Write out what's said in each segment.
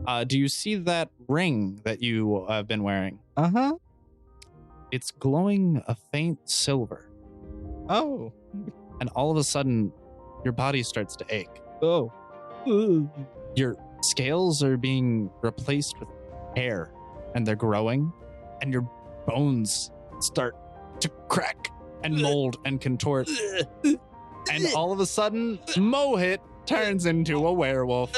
Do you see that ring that you have been wearing? Uh-huh. It's glowing a faint silver. Oh. And all of a sudden, your body starts to ache. Oh. Ooh. Your scales are being replaced with hair, and they're growing, and your bones start to crack and mold and contort. And all of a sudden, Mohit turns into a werewolf.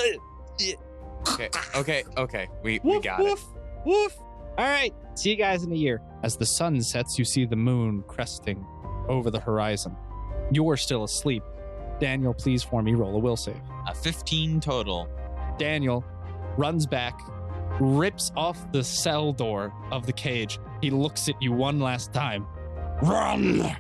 Okay. We got woof, it. Woof. All right. See you guys in a year. As the sun sets, you see the moon cresting over the horizon. You're still asleep. Daniel, please for me, roll a will save. A 15 total. Daniel runs back, rips off the cell door of the cage. He looks at you one last time. Run!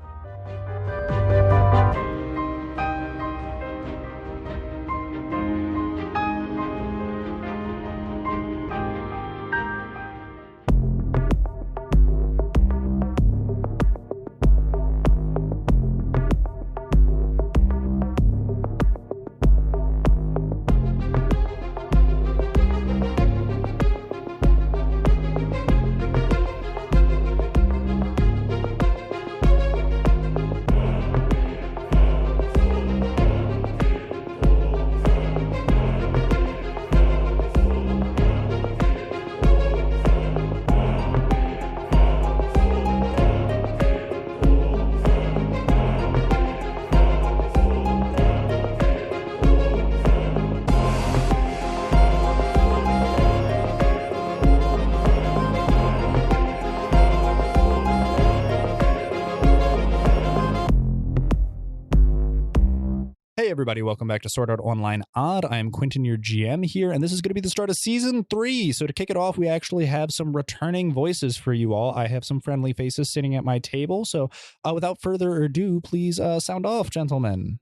Hey everybody, welcome back to Sword Art Online Odd. I am Quentin, your GM here, and this is going to be the start of Season 3. So to kick it off, we actually have some returning voices for you all. I have some friendly faces sitting at my table, so without further ado, please sound off, gentlemen.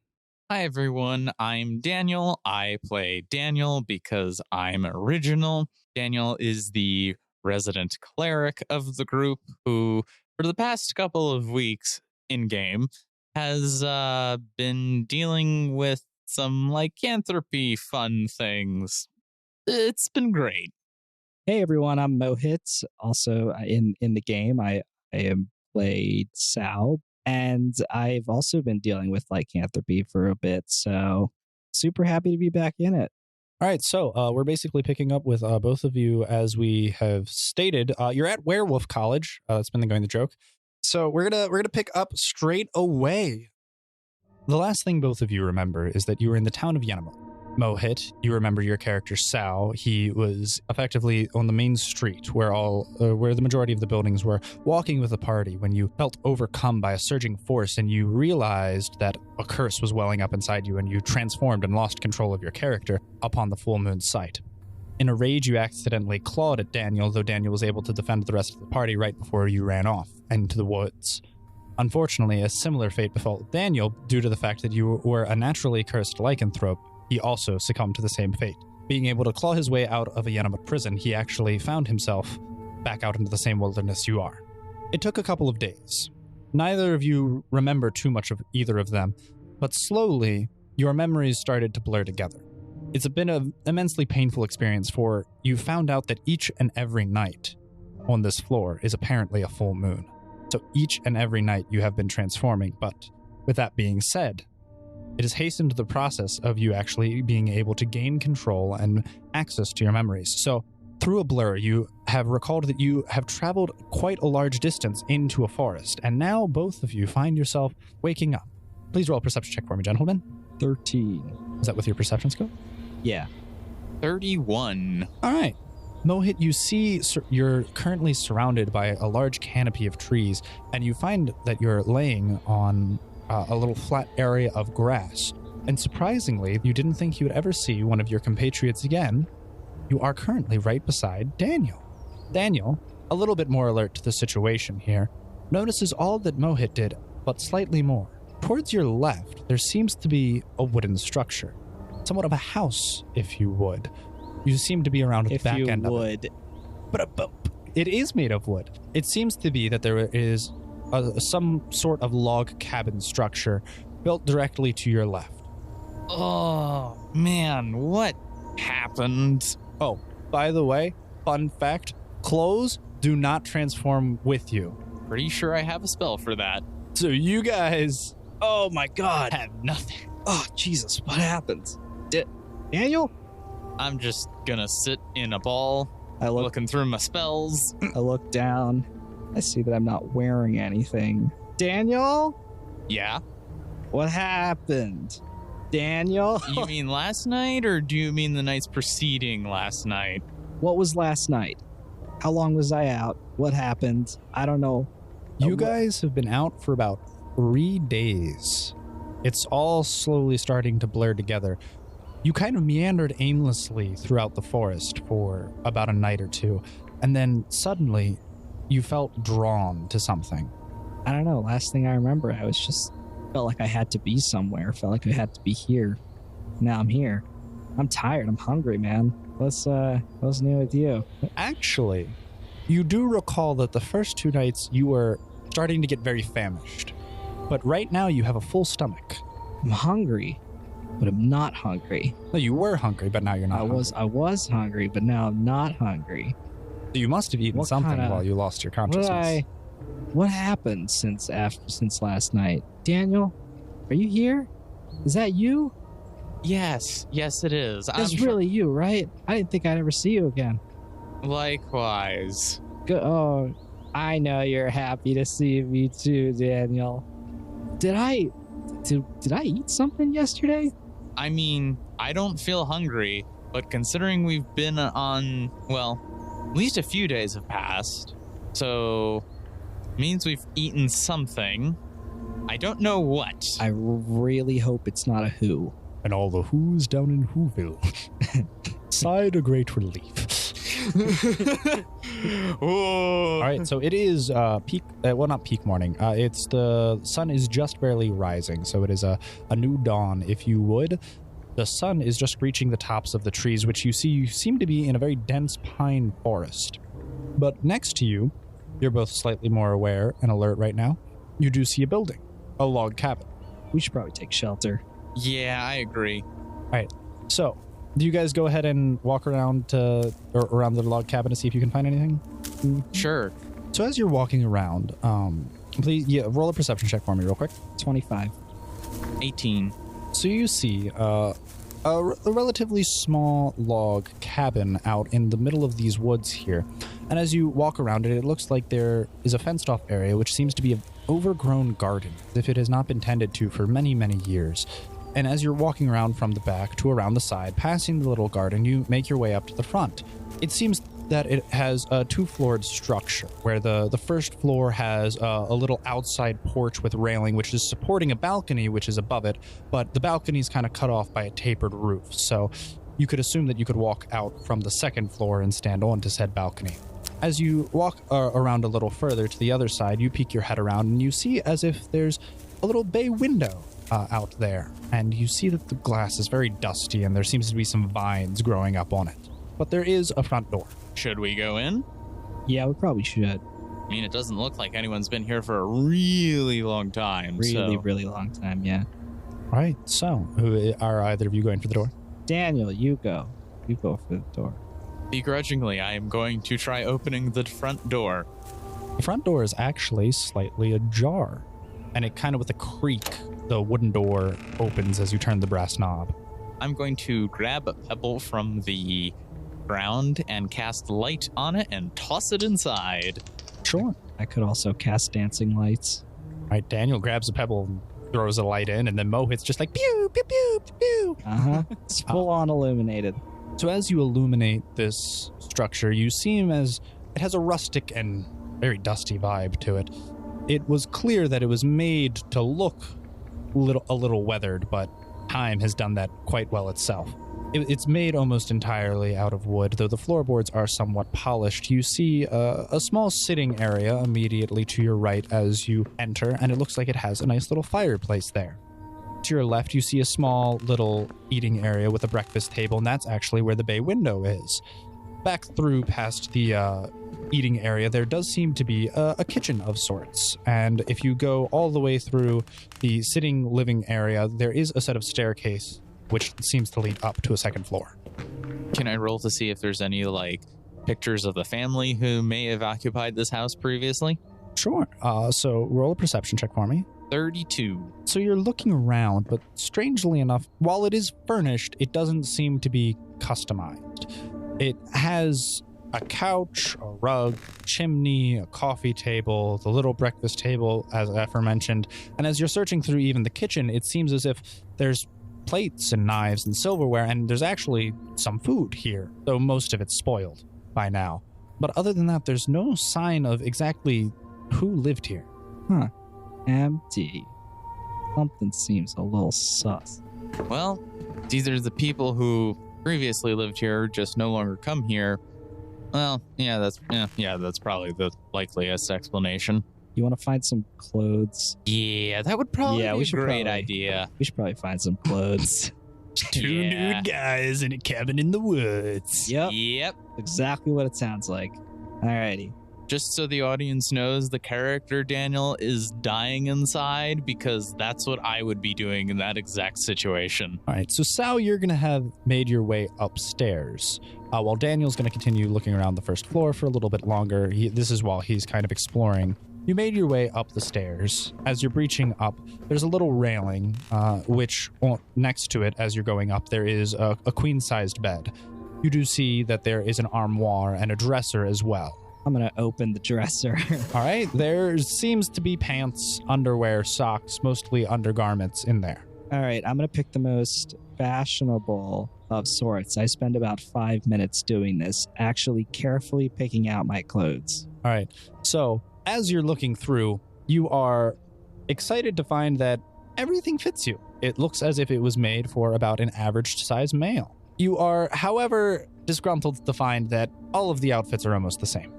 Hi everyone, I'm Daniel. I play Daniel because I'm original. Daniel is the resident cleric of the group who, for the past couple of weeks in-game, has been dealing with some lycanthropy fun things. It's been great. Hey everyone, I'm Mohit. Also in the game, I am played Sal, and I've also been dealing with lycanthropy for a bit, so super happy to be back in it. All right, so we're basically picking up with both of you, as we have stated. You're at Werewolf College. That's been the joke. So we're gonna pick up straight away. The last thing both of you remember is that you were in the town of Yenama. Mohit, you remember your character Sal. He was effectively on the main street where the majority of the buildings were, walking with a party when you felt overcome by a surging force and you realized that a curse was welling up inside you, and you transformed and lost control of your character upon the full moon's sight. In a rage, you accidentally clawed at Daniel, though Daniel was able to defend the rest of the party right before you ran off into the woods. Unfortunately, a similar fate befell Daniel due to the fact that you were a naturally cursed lycanthrope. He also succumbed to the same fate. Being able to claw his way out of a Yenama prison, he actually found himself back out into the same wilderness you are. It took a couple of days. Neither of you remember too much of either of them, but slowly, your memories started to blur together. It's been an immensely painful experience, for you found out that each and every night on this floor is apparently a full moon. So each and every night you have been transforming, but with that being said, it has hastened the process of you actually being able to gain control and access to your memories. So through a blur, you have recalled that you have traveled quite a large distance into a forest, and now both of you find yourself waking up. Please roll a perception check for me, gentlemen. 13. Is that with your perception skill? Yeah. 31. All right. Mohit, you see you're currently surrounded by a large canopy of trees, and you find that you're laying on a little flat area of grass. And surprisingly, you didn't think you would ever see one of your compatriots again. You are currently right beside Daniel. Daniel, a little bit more alert to the situation here, notices all that Mohit did, but slightly more. Towards your left, there seems to be a wooden structure. Somewhat of a house, if you would. You seem to be around the back end of it. But it is made of wood. It seems to be that there is some sort of log cabin structure built directly to your left. Oh, man, what happened? Oh, By the way, fun fact, clothes do not transform with you. Pretty sure I have a spell for that. So you guys Oh my God. Have nothing. Oh, Jesus. What happened? Daniel? I'm just gonna sit in a ball, I look looking through my spells. I look down. I see that I'm not wearing anything. Daniel? Yeah? What happened? Daniel? You mean last night, or do you mean the nights preceding last night? What was last night? How long was I out? What happened? I don't know. You guys have been out for about 3 days. It's all slowly starting to blur together. You kind of meandered aimlessly throughout the forest for about a night or two, and then suddenly you felt drawn to something. I don't know. Last thing I remember, I was just felt like I had to be somewhere. Felt like I had to be here. Now I'm here. I'm tired. I'm hungry, man. What's new with you? Actually, you do recall that the first 2 nights you were starting to get very famished, but right now you have a full stomach. I'm hungry, but I'm not hungry. No, you were hungry, but now you're not. I was hungry, but now I'm not hungry. So you must have eaten What something kinda- while you lost your consciousness. What happened since last night? Daniel, are you here? Is that you? Yes, it is. That's really you, right? I didn't think I'd ever see you again. Likewise. Oh, I know you're happy to see me too, Daniel. Did I eat something yesterday? I mean, I don't feel hungry, but considering we've been on, well, at least a few days have passed, so means we've eaten something. I don't know what. I really hope it's not a who. And all the who's down in Whoville sighed a great relief. All right, so it is peak, well, not peak morning. It's the sun is just barely rising, so it is a new dawn, if you would. The sun is just reaching the tops of the trees, which you seem to be in a very dense pine forest. But next to you, you're both slightly more aware and alert right now. You do see a building, a log cabin. We should probably take shelter. Yeah, I agree. All right, so do you guys go ahead and walk around around the log cabin to see if you can find anything? Sure. So as you're walking around, please roll a perception check for me real quick. 25. 18. So you see a relatively small log cabin out in the middle of these woods here. And as you walk around it, it looks like there is a fenced off area, which seems to be an overgrown garden, as if it has not been tended to for many, many years. And as you're walking around from the back to around the side, passing the little garden, you make your way up to the front. It seems that it has a 2-floored structure, where the first floor has a little outside porch with railing, which is supporting a balcony, which is above it, but the balcony is kind of cut off by a tapered roof. So you could assume that you could walk out from the second floor and stand onto said balcony. As you walk around a little further to the other side, you peek your head around and you see as if there's a little bay window out there, and you see that the glass is very dusty and there seems to be some vines growing up on it. But there is a front door. Should we go in? Yeah, we probably should. I mean, it doesn't look like anyone's been here for a really long time. Really long time, yeah. All right, so are either of you going for the door? Daniel, you go. You go for the door. Begrudgingly, I am going to try opening the front door. The front door is actually slightly ajar, and it kind of with a creak, the wooden door opens as you turn the brass knob. I'm going to grab a pebble from the ground and cast light on it and toss it inside. Sure. I could also cast dancing lights. All right, Daniel grabs a pebble and throws a light in, and then Mohit's just like, pew, pew, pew, pew, pew. Uh-huh. It's full on illuminated. So as you illuminate this structure, you see him as it has a rustic and very dusty vibe to it. It was clear that it was made to look a little weathered, but time has done that quite well itself. It's made almost entirely out of wood, though the floorboards are somewhat polished. You see a small sitting area immediately to your right as you enter, and it looks like it has a nice little fireplace there. To your left, you see a small little eating area with a breakfast table, and that's actually where the bay window is. Back through past the eating area, there does seem to be a kitchen of sorts. And if you go all the way through the sitting living area, there is a set of staircase which seems to lead up to a second floor. Can I roll to see if there's any, like, pictures of the family who may have occupied this house previously? Sure. So roll a perception check for me. 32. So you're looking around, but strangely enough, while it is furnished, it doesn't seem to be customized. It has a couch, a rug, chimney, a coffee table, the little breakfast table, as aforementioned. And as you're searching through even the kitchen, it seems as if there's plates and knives and silverware, and there's actually some food here, though most of it's spoiled by now. But other than that, there's no sign of exactly who lived here. Huh. Empty. Something seems a little sus. Well, it's either the people who previously lived here just no longer come here. Well, yeah, that's probably the likeliest explanation. You want to find some clothes? Yeah, that would probably be a great idea. We should probably find some clothes. Two nude guys in a cabin in the woods. Yep. Exactly what it sounds like. Alrighty. Just so the audience knows, the character Daniel is dying inside because that's what I would be doing in that exact situation. All right, so Sal, you're going to have made your way upstairs, while Daniel's going to continue looking around the first floor for a little bit longer. This is while he's kind of exploring. You made your way up the stairs. As you're breaching up, there's a little railing, which next to it, as you're going up, there is a queen-sized bed. You do see that there is an armoire and a dresser as well. I'm going to open the dresser. All right, there seems to be pants, underwear, socks, mostly undergarments in there. All right, I'm going to pick the most fashionable of sorts. I spend about 5 minutes doing this, actually carefully picking out my clothes. All right, so as you're looking through, you are excited to find that everything fits you. It looks as if it was made for about an average size male. You are, however, disgruntled to find that all of the outfits are almost the same.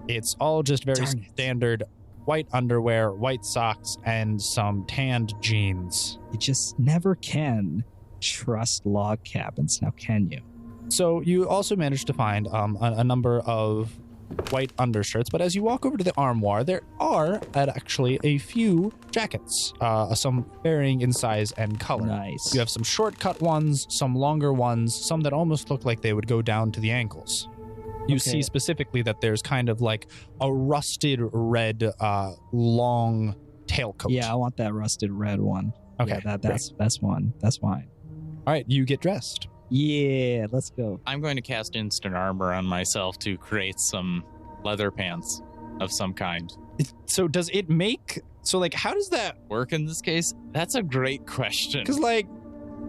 It's all just very standard white underwear, white socks, and some tanned jeans. You just never can trust log cabins, now can you? So you also managed to find a number of white undershirts, but as you walk over to the armoire, there are actually a few jackets, some varying in size and color. Nice. You have some shortcut ones, some longer ones, some that almost look like they would go down to the ankles. You see specifically that there's kind of like a rusted red long tailcoat. Yeah, I want that rusted red one. Okay, yeah, that's one. That's mine. All right, you get dressed. Yeah, let's go. I'm going to cast instant armor on myself to create some leather pants of some kind. So does it make... So, like, how does that work in this case? That's a great question. Because, like,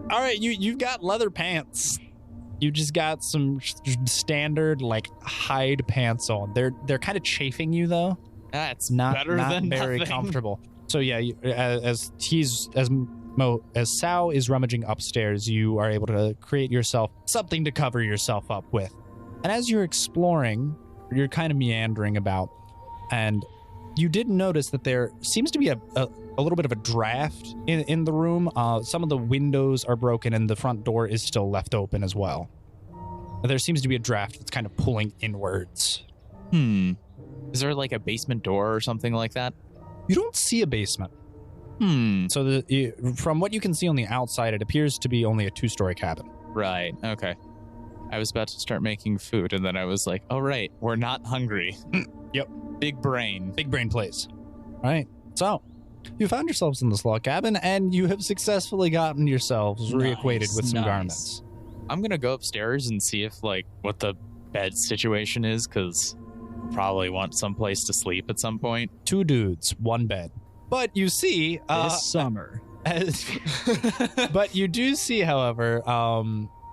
all right, you've got leather pants. You just got some standard, like, hide pants on. They're kind of chafing you, though. That's not better than very nothing. Comfortable. So, yeah, as Sal is rummaging upstairs, you are able to create yourself something to cover yourself up with. And as you're exploring, you're kind of meandering about, and you did notice that there seems to be a little bit of a draft in the room. Some of the windows are broken, and the front door is still left open as well. There seems to be a draft that's kind of pulling inwards. Is there like a basement door or something like that? You don't see a basement. So from what you can see on the outside, it appears to be only a 2-story cabin. Right, okay. I was about to start making food, and then I was like, oh, right, we're not hungry. Yep. Big brain. Big brain plays. All right. So you found yourselves in this log cabin, and you have successfully gotten yourselves reacquainted with some garments. I'm going to go upstairs and see if, like, what the bed situation is, because we'll probably want someplace to sleep at some point. 2 dudes, 1 bed. But you see... this summer. But you do see, however,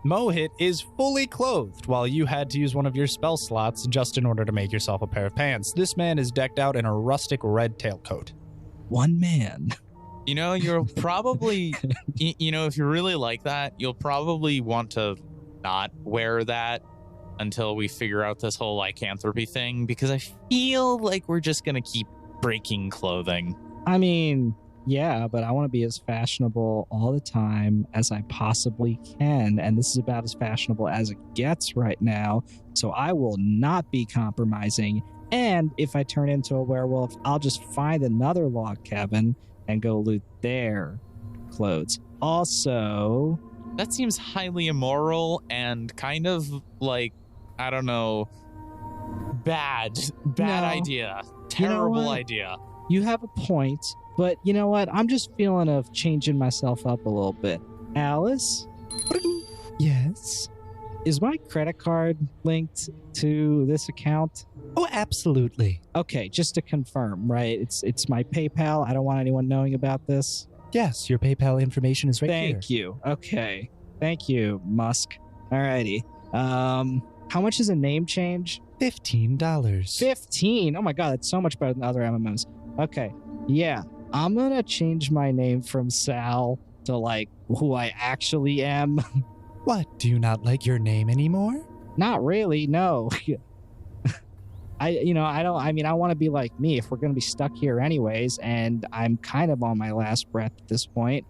Mohit is fully clothed while you had to use one of your spell slots just in order to make yourself a pair of pants. This man is decked out in a rustic red tailcoat. One man. You know, you're probably, you know, if you really like that, you'll probably want to not wear that until we figure out this whole lycanthropy thing, because I feel like we're just going to keep breaking clothing. I mean, yeah, but I want to be as fashionable all the time as I possibly can. And this is about as fashionable as it gets right now. So I will not be compromising. And if I turn into a werewolf, I'll just find another log cabin and go loot their clothes. Also, That seems highly immoral and kind of like, I don't know, bad No. idea. Terrible what? idea. You have a point, but you know what? I'm just feeling of changing myself up a little bit. Alice, Yes. is my credit card linked to this account? Oh, absolutely. Okay, just to confirm, right? It's my PayPal. I don't want anyone knowing about this. Yes, your PayPal information is right here. Thank you. Okay. Thank you, Musk. Alrighty. How much is a name change? $15. 15. Oh my god, that's so much better than other MMOs. Okay. Yeah. I'm gonna change my name from Sal to like who I actually am. What? Do you not like your name anymore? Not really, no. I want to be like me if we're going to be stuck here anyways, and I'm kind of on my last breath at this point.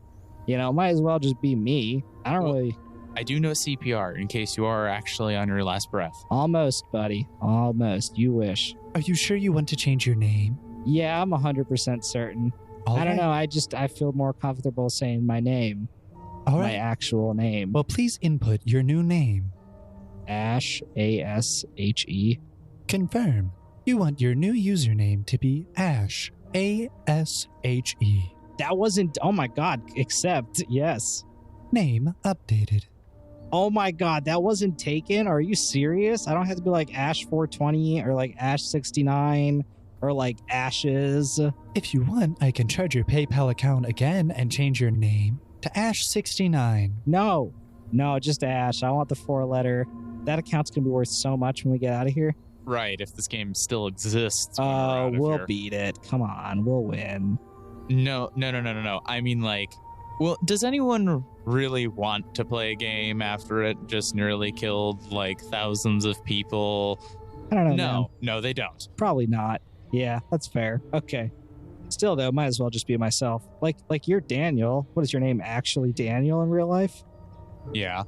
Might as well just be me. I don't really... I do know CPR in case you are actually on your last breath. Almost, buddy. Almost. You wish. Are you sure you want to change your name? Yeah, I'm 100% certain. I don't know. I feel more comfortable saying my name. All my right. actual name. Well, please input your new name. Ash, A-S-H-E. Confirm. You want your new username to be Ash, A-S-H-E. That wasn't... Oh my god. Except, yes. Name updated. Oh my god, that wasn't taken? Are you serious? I don't have to be like Ash 420 or like Ash 69 or like Ashes. If you want, I can charge your PayPal account again and change your name to Ash69. No, just Ash. I want the 4-letter. That account's gonna be worth so much when we get out of here. Right, if this game still exists. when we're out of We'll here. beat it. Come on, we'll win. No. I mean, like, well, does anyone really want to play a game after it just nearly killed like thousands of people? I don't know. Man. No, they don't. Probably not. Yeah, that's fair. Okay. Still though, might as well just be myself. Like you're Daniel. What is your name actually Daniel in real life? Yeah.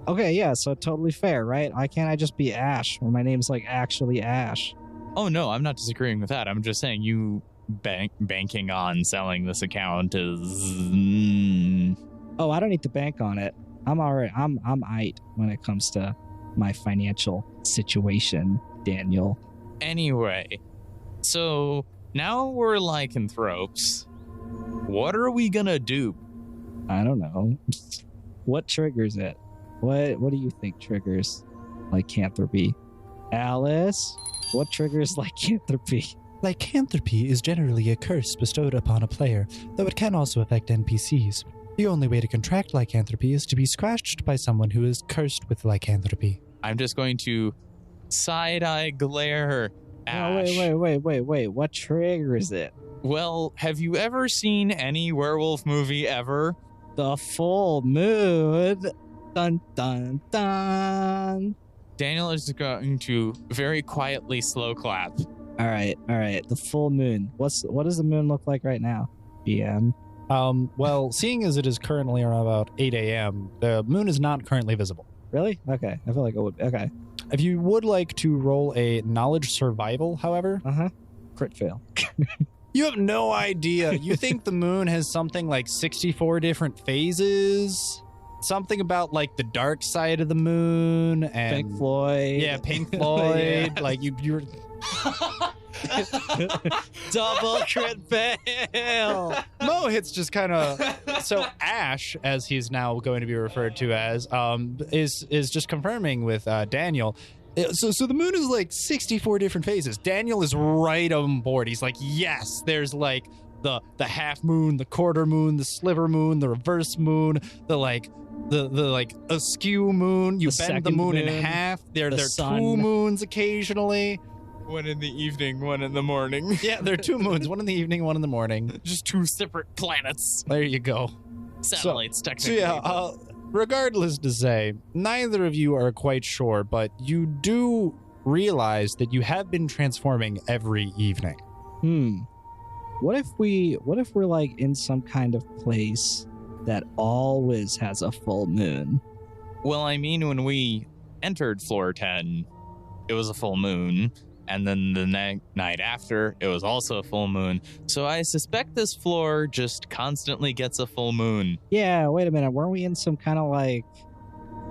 Okay, yeah, so totally fair, right? Why can't I just be Ash when my name's like actually Ash? Oh no, I'm not disagreeing with that. I'm just saying you banking on selling this account is. Oh, I don't need to bank on it. I'm all right. I'm aight when it comes to my financial situation, Daniel. Anyway, so now we're lycanthropes. What are we gonna do? I don't know. What triggers it? What do you think triggers lycanthropy? Alice, what triggers lycanthropy? Lycanthropy is generally a curse bestowed upon a player, though it can also affect NPCs. The only way to contract lycanthropy is to be scratched by someone who is cursed with lycanthropy. I'm just going to side-eye glare Ash. Oh, wait. What triggers it? Well, have you ever seen any werewolf movie ever? The full moon. Dun, dun, dun. Daniel is going to very quietly slow clap. All right. The full moon. What does the moon look like right now? GM. Well, seeing as it is currently around about 8 a.m., the moon is not currently visible. Really? Okay. I feel like it would. Okay. If you would like to roll a knowledge survival, however, Crit fail. you have no idea. You think the moon has something like 64 different phases? Something about like the dark side of the moon and Pink Floyd. Yeah, Pink Floyd. Yeah. Like you're Double crit fail. Mohit's just kind of so Ash, as he's now going to be referred to as, is just confirming with Daniel. So the moon is like 64 different phases. Daniel is right on board. He's like, yes, there's like the half moon, the quarter moon, the sliver moon, the reverse moon, the like askew moon. You The bend the second moon in moon, half. There are sun. 2 moons occasionally. One in the evening, one in the morning. Yeah, there are 2 moons, one in the evening, one in the morning. Just 2 separate planets. There you go. Satellites, So technically. yeah, regardless to say, neither of you are quite sure, but you do realize that you have been transforming every evening. What if we're like in some kind of place that always has a full moon? Well, I mean, when we entered floor 10, it was a full moon. And then the night after, it was also a full moon. So I suspect this floor just constantly gets a full moon. Yeah, wait a minute. Weren't we in some kind of like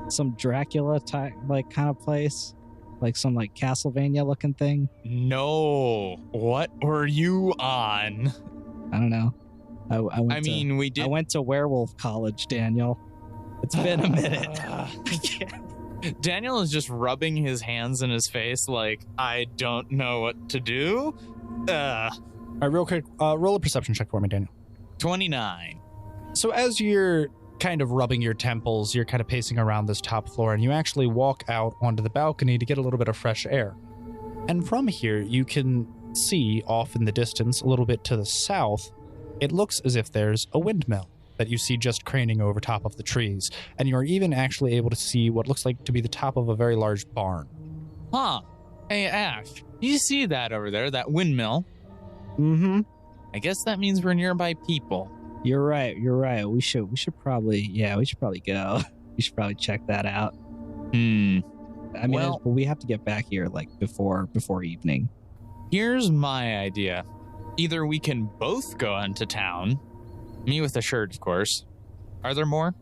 some Dracula type like kind of place? Like some like Castlevania looking thing? No. What were you on? I don't know. We did. I went to Werewolf College, Daniel. It's been a minute. Daniel is just rubbing his hands in his face like, I don't know what to do. All right, real quick, roll a perception check for me, Daniel. 29. So as you're kind of rubbing your temples, you're kind of pacing around this top floor, and you actually walk out onto the balcony to get a little bit of fresh air. And from here, you can see off in the distance, a little bit to the south, it looks as if there's a windmill that you see just craning over top of the trees. And you're even actually able to see what looks like to be the top of a very large barn. Huh. Hey, Ash, you see that over there, that windmill? Mm-hmm. I guess that means we're nearby people. You're right. We should probably go. We should probably check that out. I mean, but we have to get back here like before evening. Here's my idea. Either we can both go into town, me with a shirt, of course. Are there more?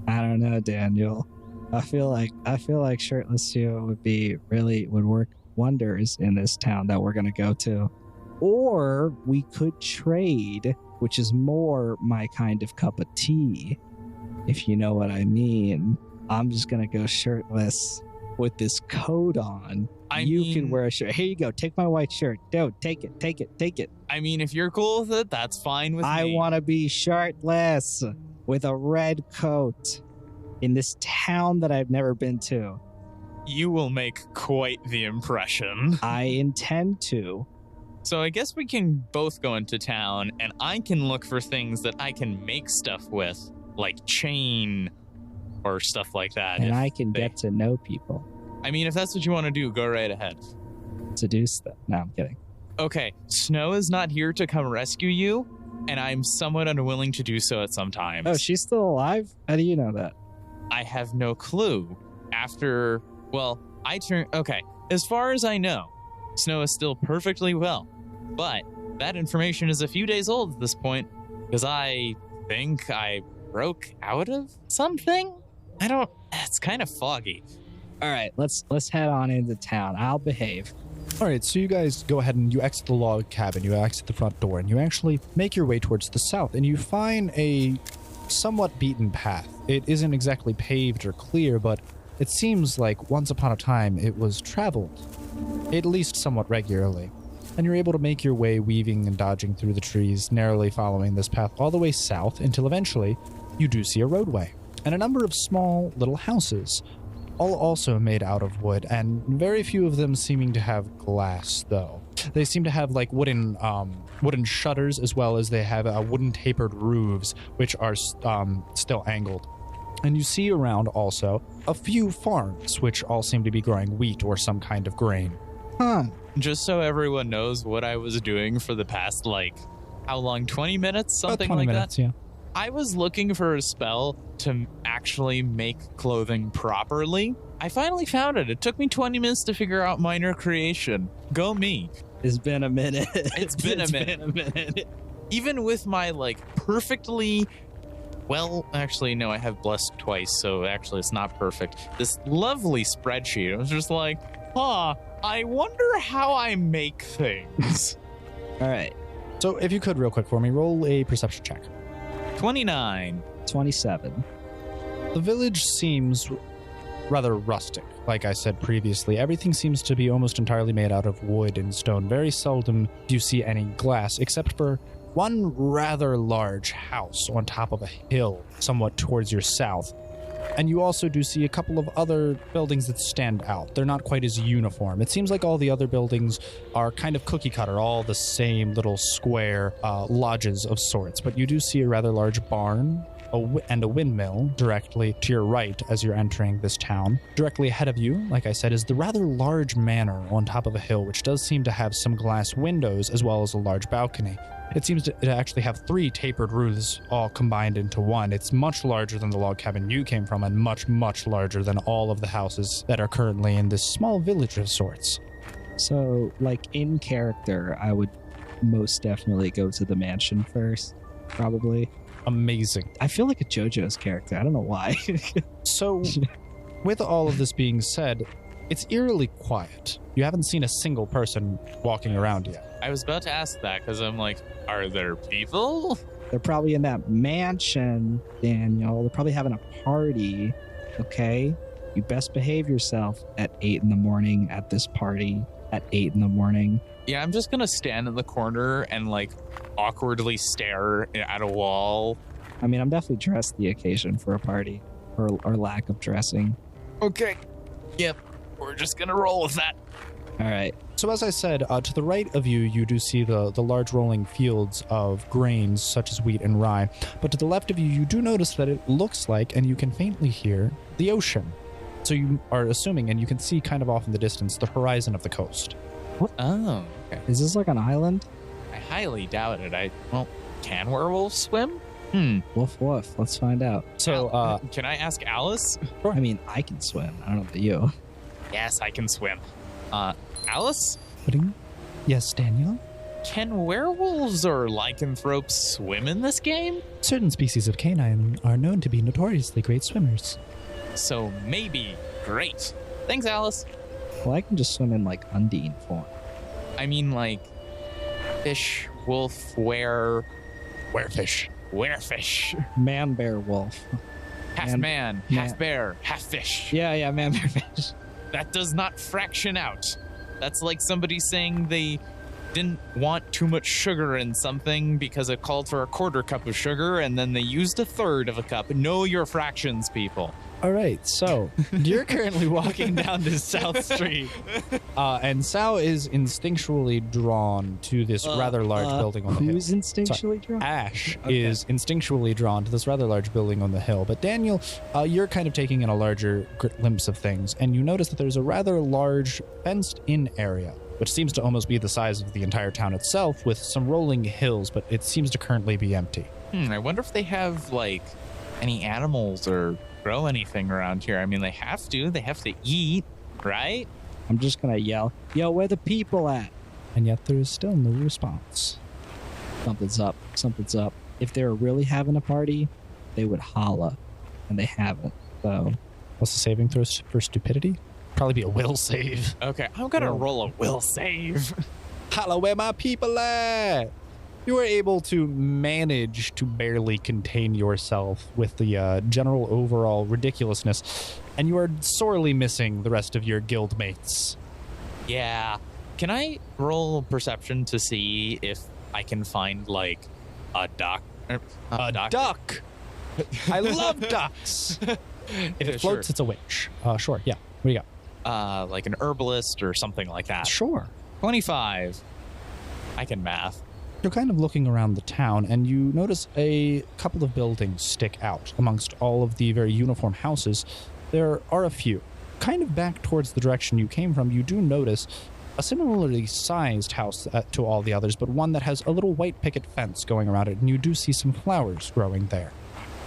I don't know, Daniel. I feel like shirtless you would work wonders in this town that we're gonna go to. Or we could trade, which is more my kind of cup of tea, if you know what I mean. I'm just gonna go shirtless with this coat on. You can wear a shirt. Here you go. Take my white shirt. Don't take it. I mean, if you're cool with it, that's fine with me. I want to be shirtless with a red coat in this town that I've never been to. You will make quite the impression. I intend to. So I guess we can both go into town, and I can look for things that I can make stuff with, like chain or stuff like that. And I can get to know people. I mean, if that's what you want to do, go right ahead. Seduce them. No, I'm kidding. Okay, Snow is not here to come rescue you, and I'm somewhat unwilling to do so at some times. Oh, she's still alive? How do you know that? I have no clue. Okay, as far as I know, Snow is still perfectly well, but that information is a few days old at this point, because I think I broke out of something? It's kind of foggy. All right, let's head on into town. I'll behave. All right, so you guys go ahead and you exit the log cabin, you exit the front door, and you actually make your way towards the south, and you find a somewhat beaten path. It isn't exactly paved or clear, but it seems like once upon a time it was traveled, at least somewhat regularly. And you're able to make your way weaving and dodging through the trees, narrowly following this path all the way south until eventually you do see a roadway and a number of small little houses, all also made out of wood, and very few of them seeming to have glass, though. They seem to have like wooden shutters, as well as they have wooden tapered roofs, which are still angled. And you see around also a few farms, which all seem to be growing wheat or some kind of grain. Just so everyone knows what I was doing for the past, how long? 20 minutes? Something 20 like minutes, that? Yeah. I was looking for a spell to actually make clothing properly. I finally found it. It took me 20 minutes to figure out minor creation. Go me. It's been a minute. It's been a minute. Even with my, perfectly... Well, actually, no, I have blessed twice, so actually it's not perfect. This lovely spreadsheet. I was just like, I wonder how I make things. All right. So if you could real quick for me, roll a perception check. 29. 27. The village seems rather rustic. Like I said previously, everything seems to be almost entirely made out of wood and stone. Very seldom do you see any glass, except for one rather large house on top of a hill, somewhat towards your south. And you also do see a couple of other buildings that stand out. They're not quite as uniform. It seems like all the other buildings are kind of cookie cutter, all the same little square lodges of sorts. But you do see a rather large barn and a windmill directly to your right as you're entering this town. Directly ahead of you, like I said, is the rather large manor on top of a hill, which does seem to have some glass windows as well as a large balcony. It seems to actually have 3 tapered roofs all combined into one. It's much larger than the log cabin you came from, and much, much larger than all of the houses that are currently in this small village of sorts. So, like, in character, I would most definitely go to the mansion first, probably. Amazing. I feel like a JoJo's character. I don't know why. So, with all of this being said, it's eerily quiet. You haven't seen a single person walking around yet. I was about to ask that because I'm like, are there people? They're probably in that mansion, Daniel. They're probably having a party, okay? You best behave yourself at 8 in the morning at this party at 8 in the morning. Yeah, I'm just going to stand in the corner and like awkwardly stare at a wall. I mean, I'm definitely dressed the occasion for a party or lack of dressing. Okay. Yep. We're just going to roll with that. All right. So as I said, to the right of you, you do see the large rolling fields of grains such as wheat and rye. But to the left of you, you do notice that it looks like, and you can faintly hear, the ocean. So you are assuming, and you can see kind of off in the distance, the horizon of the coast. What? Oh, okay. Is this like an island? I highly doubt it. Well, can werewolves swim? Woof woof. Let's find out. So, can I ask Alice? I mean, I can swim. I don't know about you. Yes, I can swim. Alice? pudding? Yes, Daniel? Can werewolves or lycanthropes swim in this game? Certain species of canine are known to be notoriously great swimmers. So maybe. Great. Thanks, Alice. Well, I can just swim in like Undine form. I mean, like, fish, wolf, Werefish. werefish. Man, bear, wolf. Half man, half bear, half fish. Yeah, man, bear, fish. That does not fraction out. That's like somebody saying they didn't want too much sugar in something because it called for a quarter cup of sugar and then they used a third of a cup. Know your fractions, people. All right, so you're currently walking down this South Street, and Sal is instinctually drawn to this rather large building on the hill. Who's instinctually drawn? Ash is instinctually drawn to this rather large building on the hill, but Daniel, you're kind of taking in a larger glimpse of things, and you notice that there's a rather large fenced-in area, which seems to almost be the size of the entire town itself, with some rolling hills, but it seems to currently be empty. I wonder if they have, like, any animals or grow anything around here. I mean, they have to eat, right? I'm just gonna yell, yo, where the people at? And yet there is still no response. Something's up. If they were really having a party, they would holla, and they haven't. So, What's the saving throw for stupidity? Probably be a will save. Okay, I'm gonna roll a will save. Holla, where my people at? You were able to manage to barely contain yourself with the general overall ridiculousness, and you are sorely missing the rest of your guild mates. Yeah. Can I roll perception to see if I can find, like, a duck? A duck! I love ducks! If it floats, it's a witch. Sure, yeah. What do you got? Like an herbalist or something like that. Sure. 25. I can math. You're kind of looking around the town, and you notice a couple of buildings stick out amongst all of the very uniform houses. There are a few. Kind of back towards the direction you came from, you do notice a similarly sized house to all the others, but one that has a little white picket fence going around it, and you do see some flowers growing there.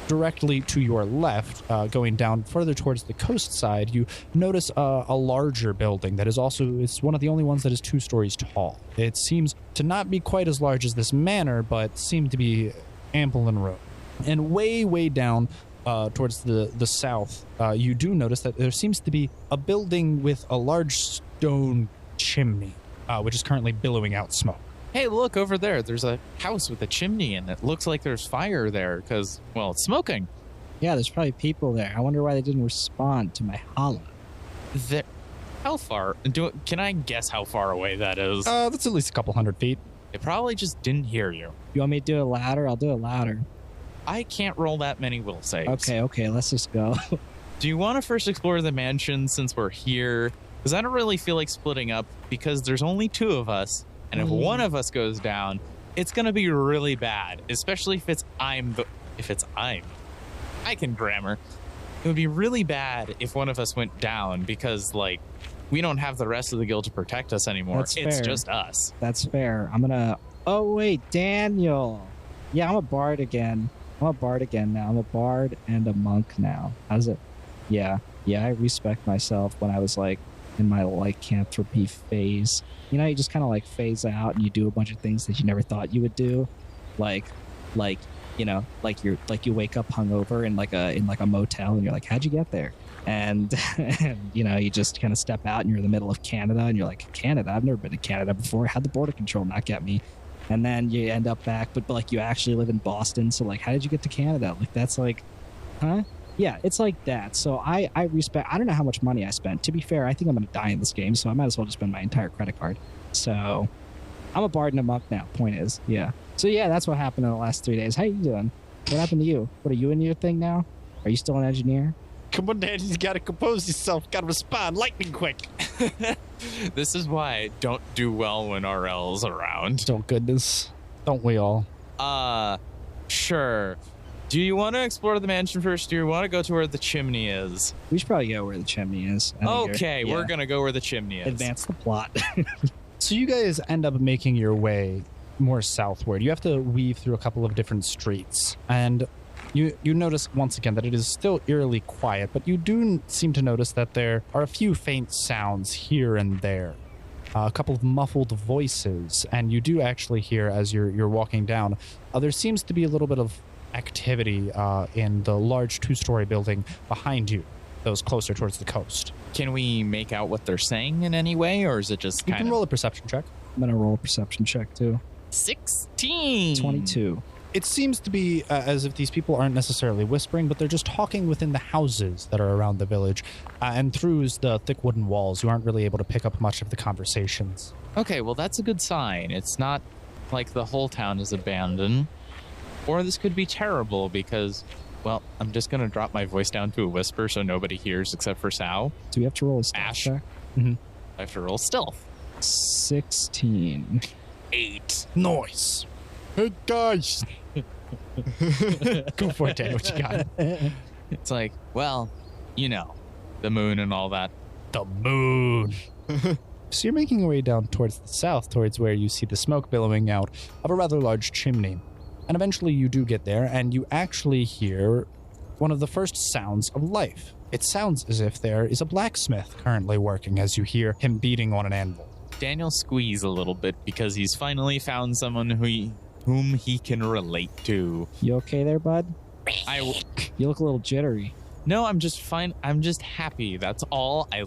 Directly to your left, going down further towards the coast side, you notice a larger building that is also, it's one of the only ones that is 2 stories tall. It seems to not be quite as large as this manor, but seem to be ample in room. And way down towards the south, you do notice that there seems to be a building with a large stone chimney, which is currently billowing out smoke. Hey, look over there. There's a house with a chimney in it. Looks like there's fire there because, well, it's smoking. Yeah, there's probably people there. I wonder why they didn't respond to my holla. How far? Can I guess how far away that is? That's at least a couple 100 feet. They probably just didn't hear you. You want me to do it louder? I'll do it louder. I can't roll that many will saves. Okay, let's just go. Do you want to first explore the mansion since we're here? Because I don't really feel like splitting up because there's only 2 of us. And if one of us goes down, it's going to be really bad, especially if it's I'm. I can grammar. It would be really bad if one of us went down because, like, we don't have the rest of the guild to protect us anymore. That's it's fair. just us. That's fair. Oh, wait, Daniel. Yeah, I'm a bard again. I'm a bard again now. I'm a bard and a monk now. How's it? Yeah, I respect myself when I was, like, in my lycanthropy phase. You know, you just kind of like phase out and you do a bunch of things that you never thought you would do, like you know, like you wake up hungover in like a motel and you're like, how'd you get there? And, you know, you just kind of step out and you're in the middle of Canada and you're like, Canada? I've never been to Canada before. How'd the border control not get me? And then you end up back, but like you actually live in Boston. So like, how did you get to Canada? Like, that's like, huh? Yeah, it's like that. So I respect, I don't know how much money I spent. To be fair, I think I'm going to die in this game. So I might as well just spend my entire credit card. So I'm a bard in a month now. Point is, yeah. So yeah, that's what happened in the last 3 days. How you doing? What happened to you? What, are you in your thing now? Are you still an engineer? Come on, Dad. You gotta compose yourself. Gotta respond lightning quick. This is why I don't do well when RL's around. Oh, goodness. Don't we all? Sure. Do you want to explore the mansion first? Do you want to go to where the chimney is? We should probably go where the chimney is. Okay, we're going to go where the chimney is. Advance the plot. So you guys end up making your way more southward. You have to weave through a couple of different streets. And you notice once again that it is still eerily quiet, but you do seem to notice that there are a few faint sounds here and there. A couple of muffled voices. And you do actually hear, as you're walking down, there seems to be a little bit of activity in the large two-story building behind you, those closer towards the coast. Can we make out what they're saying in any way, or is it just You kind can of... roll a perception check. I'm going to roll a perception check too. 16! 22. It seems to be as if these people aren't necessarily whispering, but they're just talking within the houses that are around the village. And through the thick wooden walls, you aren't really able to pick up much of the conversations. Okay, well, that's a good sign. It's not like the whole town is abandoned. Or this could be terrible because, well, I'm just going to drop my voice down to a whisper so nobody hears except for Sal. Do we have to roll a stealth Ash. check? Mm-hmm. I have to roll stealth. 16. 8. Nice. Hey, guys. Go for it, Dan. What you got? It's like, well, you know, the moon and all that. The moon. So you're making your way down towards the south, towards where you see the smoke billowing out of a rather large chimney. And eventually you do get there, and you actually hear one of the first sounds of life. It sounds as if there is a blacksmith currently working as you hear him beating on an anvil. Daniel squeeze a little bit because he's finally found someone whom he can relate to. You okay there, bud? You look a little jittery. No, I'm just fine. I'm just happy. That's all. I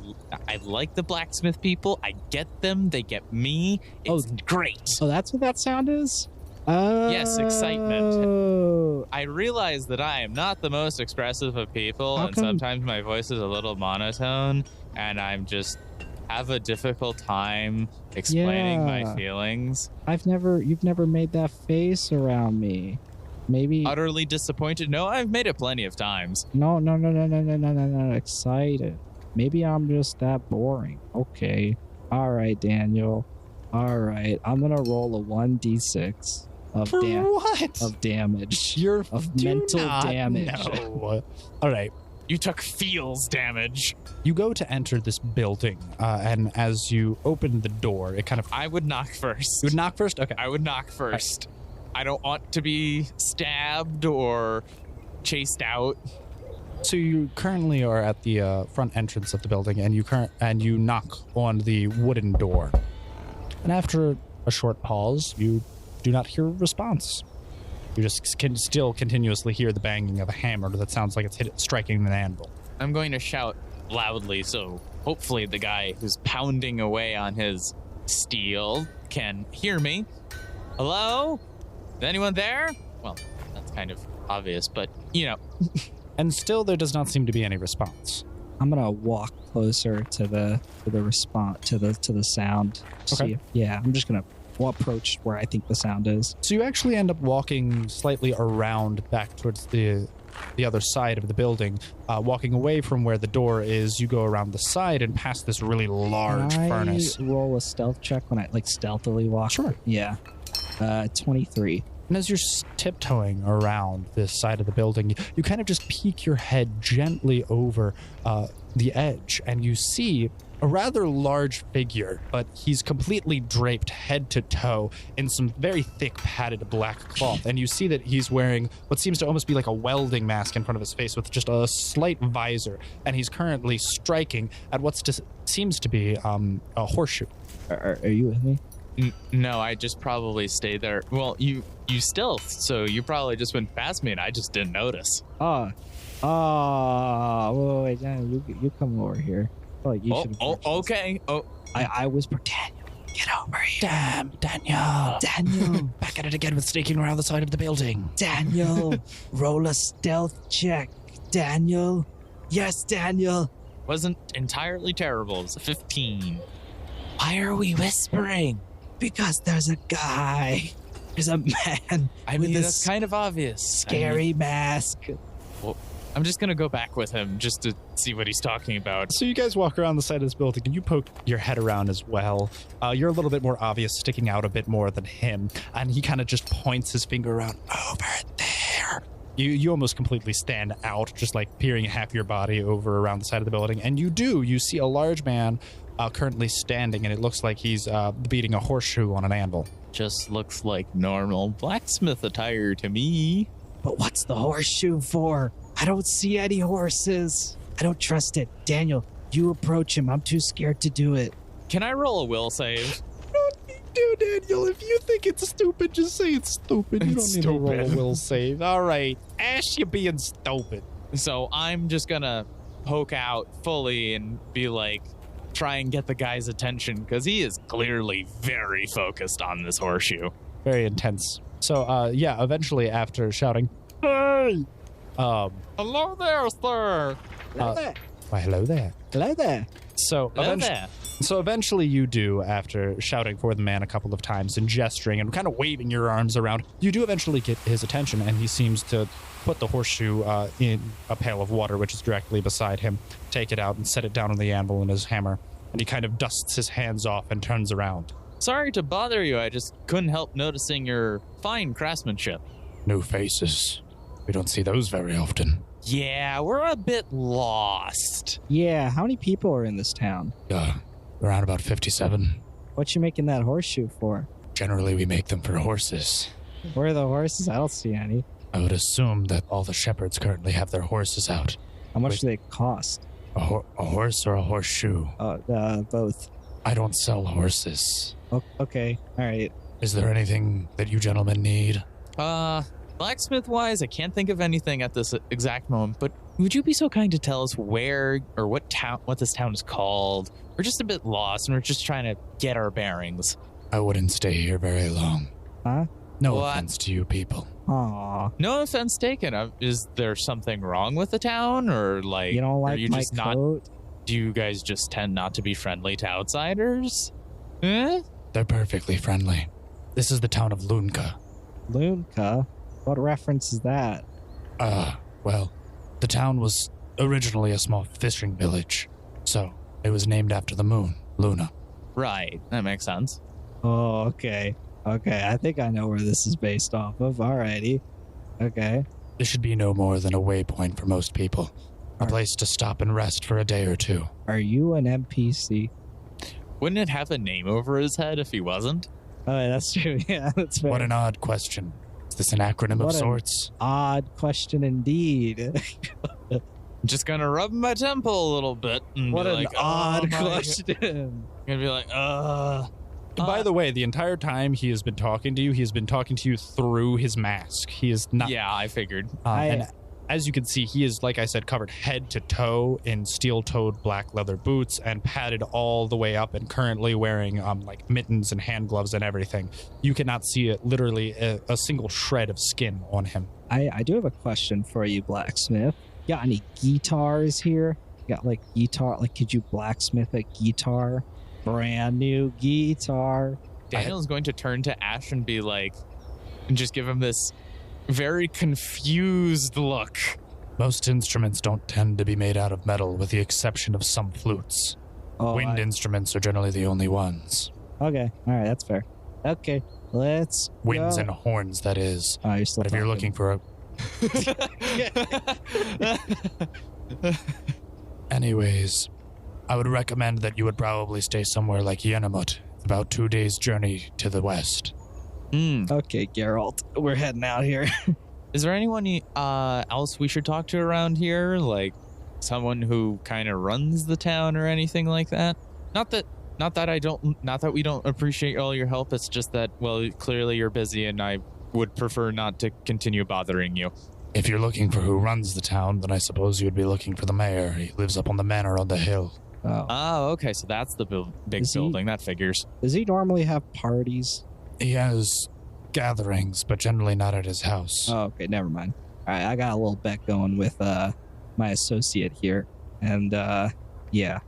like the blacksmith people. I get them. They get me. It's great. Oh, that's what that sound is? Yes, excitement. I realize that I am not the most expressive of people, and sometimes my voice is a little monotone, and I'm just have a difficult time explaining my feelings. You've never made that face around me. Maybe Utterly disappointed? No, I've made it plenty of times. No. Excited. Maybe I'm just that boring. Okay. All right, Daniel. All right. I'm gonna roll a 1d6 of damage. Mental damage. No. All right. You took feels damage. You go to enter this building, and as you open the door, it kind of... I would knock first. You would knock first? Okay. I would knock first. I don't want to be stabbed or chased out. So you currently are at the front entrance of the building, and you knock on the wooden door. And after a short pause, you do not hear a response. You just can still continuously hear the banging of a hammer that sounds like it's striking an anvil. I'm going to shout loudly, so hopefully the guy who's pounding away on his steel can hear me. Hello? Is anyone there? Well, that's kind of obvious, but, you know. And still there does not seem to be any response. I'm gonna walk closer to the response to the sound. Okay. I'm just gonna approach where I think the sound is. So you actually end up walking slightly around back towards the other side of the building, walking away from where the door is. You go around the side and past this really large furnace. Roll a stealth check when I stealthily walk. Sure. Yeah. 23. And as you're tiptoeing around this side of the building, you kind of just peek your head gently over the edge, and you see a rather large figure, but he's completely draped head to toe in some very thick padded black cloth. And you see that he's wearing what seems to almost be like a welding mask in front of his face with just a slight visor. And he's currently striking at what seems to be a horseshoe. Are you with me? No, I just probably stayed there. Well, you stealth, so you probably just went past me and I just didn't notice. Wait, Daniel, you come over here. You should. Okay. Oh, I whisper, Daniel, get over here. Damn, Daniel. Daniel, Back at it again with sneaking around the side of the building. Daniel, roll a stealth check. Daniel. Yes, Daniel. wasn't entirely terrible. It was a 15. Why are we whispering? Because there's a guy. There's a man. I mean, that's kind of obvious. Scary mask. Well, I'm just going to go back with him just to see what he's talking about. So you guys walk around the side of this building and you poke your head around as well. You're a little bit more obvious, sticking out a bit more than him. And he kind of just points his finger around over there. You almost completely stand out, just like peering half your body over around the side of the building. And you see a large man currently standing, and it looks like he's beating a horseshoe on an anvil. Just looks like normal blacksmith attire to me. But what's the horseshoe for? I don't see any horses. I don't trust it. Daniel, you approach him. I'm too scared to do it. Can I roll a will save? Do, Daniel, if you think it's stupid, just say it's stupid. You don't need to roll a will save. All right. Ash, you being stupid. So I'm just gonna poke out fully and be like, try and get the guy's attention, because he is clearly very focused on this horseshoe. Very intense. So, eventually after shouting, "Hey!" Hello there, sir. Hello there. Why, hello there. Hello there. So, eventually you do, after shouting for the man a couple of times and gesturing and kind of waving your arms around, you do eventually get his attention, and he seems to put the horseshoe in a pail of water, which is directly beside him, take it out and set it down on the anvil in his hammer, and he kind of dusts his hands off and turns around. Sorry to bother you, I just couldn't help noticing your fine craftsmanship. New faces. We don't see those very often. Yeah, we're a bit lost. Yeah, how many people are in this town? Around about 57. What you making that horseshoe for? Generally, we make them for horses. Where are the horses? I don't see any. I would assume that all the shepherds currently have their horses out. How much do they cost? A horse or a horseshoe? Both. I don't sell horses. Okay, all right. Is there anything that you gentlemen need? Blacksmith-wise, I can't think of anything at this exact moment, but would you be so kind to tell us where or what this town is called? We're just a bit lost, and we're just trying to get our bearings. I wouldn't stay here very long. Huh? No offense to you people. Aw. No offense taken. Is there something wrong with the town, or like You don't like are you my just coat? do you guys just tend not to be friendly to outsiders? Eh? They're perfectly friendly. This is the town of Lunka. Lunka? What reference is that? Well, the town was originally a small fishing village, so it was named after the moon, Luna. Right, that makes sense. Oh, okay. Okay, I think I know where this is based off of. Alrighty. Okay. This should be no more than a waypoint for most people. A place to stop and rest for a day or two. Are you an NPC? Wouldn't it have a name over his head if he wasn't? Oh, that's true. Yeah, that's fair. What an odd question. Is this an acronym of sorts? Odd question indeed. Just gonna rub my temple a little bit and What be an like, odd question. Gonna be like, By the way, the entire time he has been talking to you, he has been talking to you through his mask. He is not. Yeah, I figured. And as you can see, he is, like I said, covered head to toe in steel-toed black leather boots and padded all the way up, and currently wearing like mittens and hand gloves and everything. You cannot see literally a single shred of skin on him. I do have a question for you, blacksmith. Got any guitars here? Got like guitar? Like, could you blacksmith a guitar? Brand new guitar. Daniel's going to turn to Ash and be like, and just give him this very confused look. Most instruments don't tend to be made out of metal, with the exception of some flutes. Wind instruments are generally the only ones. Okay, all right, that's fair. Okay, let's Winds go. and horns, that is. Oh, you're still But if you're looking for Anyways, I would recommend that you would probably stay somewhere like Yenamut, about 2 days' journey to the west. Okay, Geralt, we're heading out here. Is there anyone else we should talk to around here? Like someone who kind of runs the town or anything like that? Not that we don't appreciate all your help. It's just that, well, clearly you're busy and I would prefer not to continue bothering you. If you're looking for who runs the town, then I suppose you would be looking for the mayor. He lives up on the manor on the hill. Oh, okay. So that's the big building. That figures. Does he normally have parties? He has gatherings, but generally not at his house. Oh, okay, never mind. All right, I got a little bet going with my associate here, and yeah.